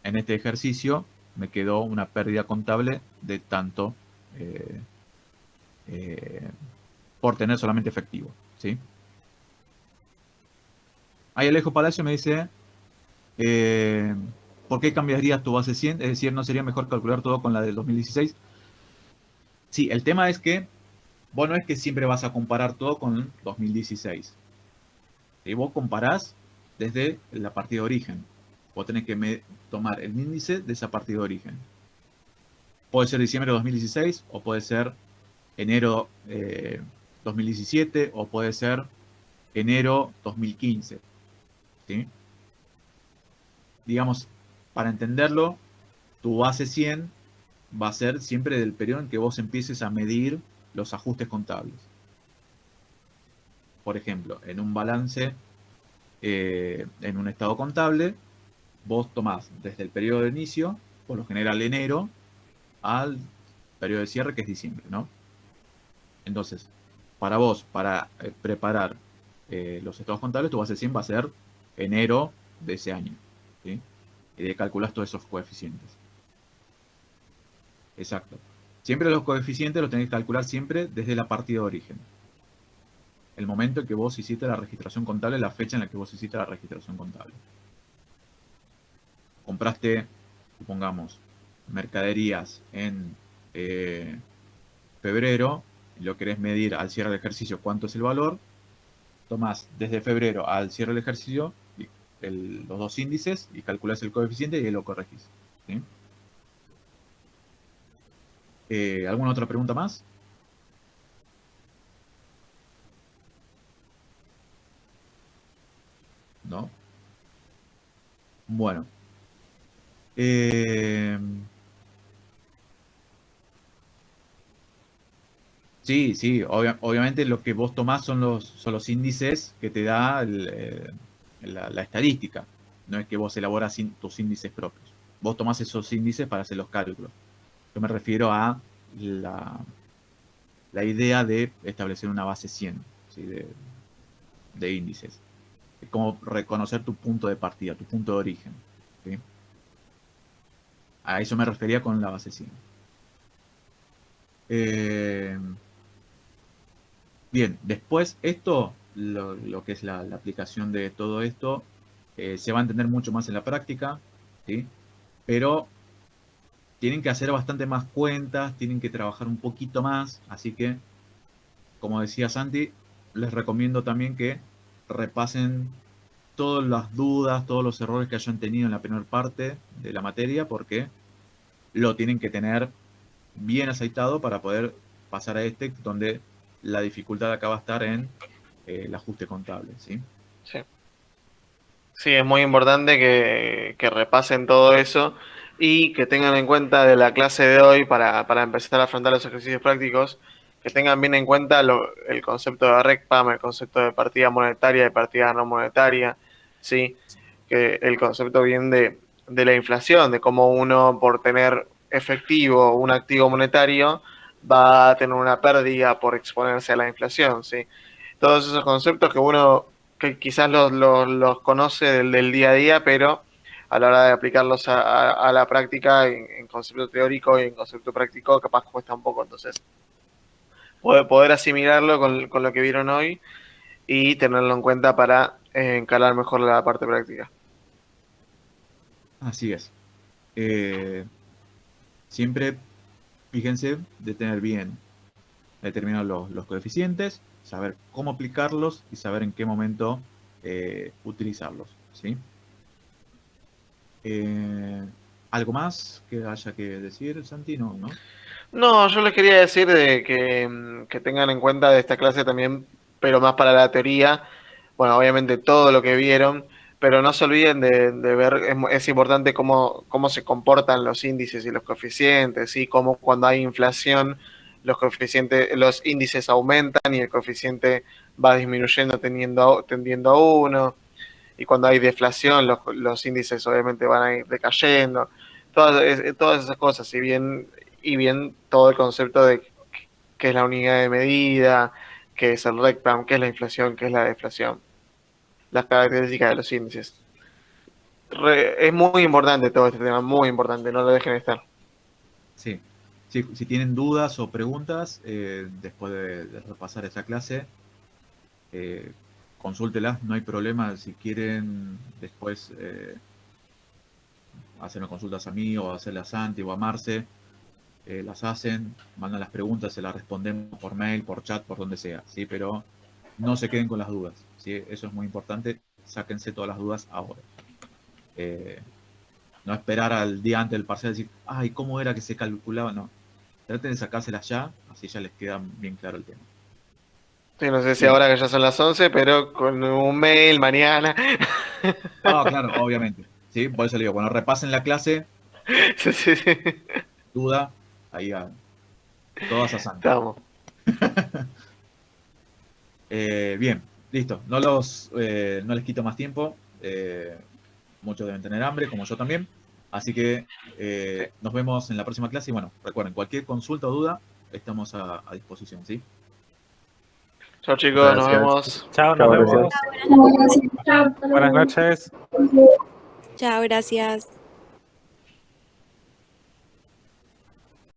en este ejercicio me quedó una pérdida contable de tanto eh, eh, por tener solamente efectivo. ¿Sí? Ahí Alejo Palacio me dice, eh, ¿por qué cambiarías tu base 100? Es decir, ¿no sería mejor calcular todo con la del 2016? Sí, el tema es que vos no es que siempre vas a comparar todo con 2016. Y vos comparás desde la partida de origen. Vos tenés que tomar el índice de esa partida de origen. Puede ser diciembre de 2016, o puede ser enero 2017, o puede ser enero 2015. ¿Sí? Digamos, para entenderlo, tu base 100 va a ser siempre del periodo en que vos empieces a medir los ajustes contables. Por ejemplo, en un balance, en un estado contable, vos tomás desde el periodo de inicio, por lo general enero, al periodo de cierre, que es diciembre, ¿no? Entonces, para vos, para preparar los estados contables, tu base 100 va a ser enero de ese año, ¿sí? Y de calculas todos esos coeficientes. Exacto. Siempre los coeficientes los tenés que calcular siempre desde la partida de origen. El momento en que vos hiciste la registración contable, la fecha en la que vos hiciste la registración contable. Compraste, supongamos, mercaderías en febrero, y lo querés medir al cierre del ejercicio cuánto es el valor, tomás desde febrero al cierre del ejercicio los dos índices y calculás el coeficiente y ahí lo corregís. ¿Sí? ¿Alguna otra pregunta más? ¿No? Bueno. Eh, sí, sí, obviamente lo que vos tomás son los índices que te da la estadística. No es que vos elaboras tus índices propios. Vos tomás esos índices para hacer los cálculos. Yo me refiero a la idea de establecer una base 100, ¿sí? de índices. Es como reconocer tu punto de partida, tu punto de origen. ¿Sí? A eso me refería con la base 100. Bien, después esto, lo que es la aplicación de todo esto, se va a entender mucho más en la práctica, ¿sí? Pero tienen que hacer bastante más cuentas, tienen que trabajar un poquito más, así que, como decía Santi, les recomiendo también que repasen todas las dudas, todos los errores que hayan tenido en la primera parte de la materia, porque lo tienen que tener bien aceitado para poder pasar a este, donde la dificultad acá va a estar en el ajuste contable, ¿sí? Sí. Sí, es muy importante que repasen todo eso y que tengan en cuenta de la clase de hoy para empezar a afrontar los ejercicios prácticos, que tengan bien en cuenta el concepto de RECPAM, el concepto de partida monetaria, de partida no monetaria, ¿sí? Que el concepto bien de la inflación, de cómo uno por tener efectivo un activo monetario va a tener una pérdida por exponerse a la inflación, ¿sí? Todos esos conceptos que uno que quizás los conoce del día a día, pero a la hora de aplicarlos a la práctica en concepto teórico y en concepto práctico capaz cuesta un poco. Entonces, poder asimilarlo con lo que vieron hoy y tenerlo en cuenta para encarar mejor la parte práctica. Así es. Siempre fíjense de tener bien determinados los coeficientes, saber cómo aplicarlos y saber en qué momento utilizarlos, ¿sí? ¿Algo más que haya que decir, Santi? No, ¿no? No, yo les quería decir de que tengan en cuenta de esta clase también, pero más para la teoría, bueno, obviamente todo lo que vieron, pero no se olviden de ver, es importante cómo se comportan los índices y los coeficientes, y cómo cuando hay inflación, los índices aumentan y el coeficiente va disminuyendo tendiendo a uno, y cuando hay deflación, los índices obviamente van a ir decayendo. Todas esas cosas, y bien todo el concepto de qué es la unidad de medida, qué es el RECPAM, qué es la inflación, qué es la deflación, las características de los índices. Es muy importante todo este tema, muy importante, no lo dejen estar. Sí. Sí, si tienen dudas o preguntas, después de repasar esa clase, consúltelas, no hay problema. Si quieren después hacerme consultas a mí o hacerlas a Santi o a Marce, las hacen, mandan las preguntas, se las respondemos por mail, por chat, por donde sea, ¿sí? Pero no se queden con las dudas, ¿sí? Eso es muy importante, sáquense todas las dudas ahora. No esperar al día antes del parcial y decir, ay, ¿cómo era que se calculaba? No, traten de sacárselas ya, así ya les queda bien claro el tema. Sí, no sé si Bien. ahora que ya son las 11, pero con un mail mañana. Ah, claro, obviamente, ¿sí? Por eso le digo, cuando repasen la clase, Sí, sí, sí. duda, ahí a todas a Santi. Estamos. Bien, listo. No les quito más tiempo. Muchos deben tener hambre, como yo también. Así que nos vemos en la próxima clase. Y bueno, recuerden, cualquier consulta o duda, estamos a disposición, ¿sí? Chao Muchas chicos, nos gracias. vemos. Chao, nos Chao, vemos. gracias. Buenas noches. Chao, gracias.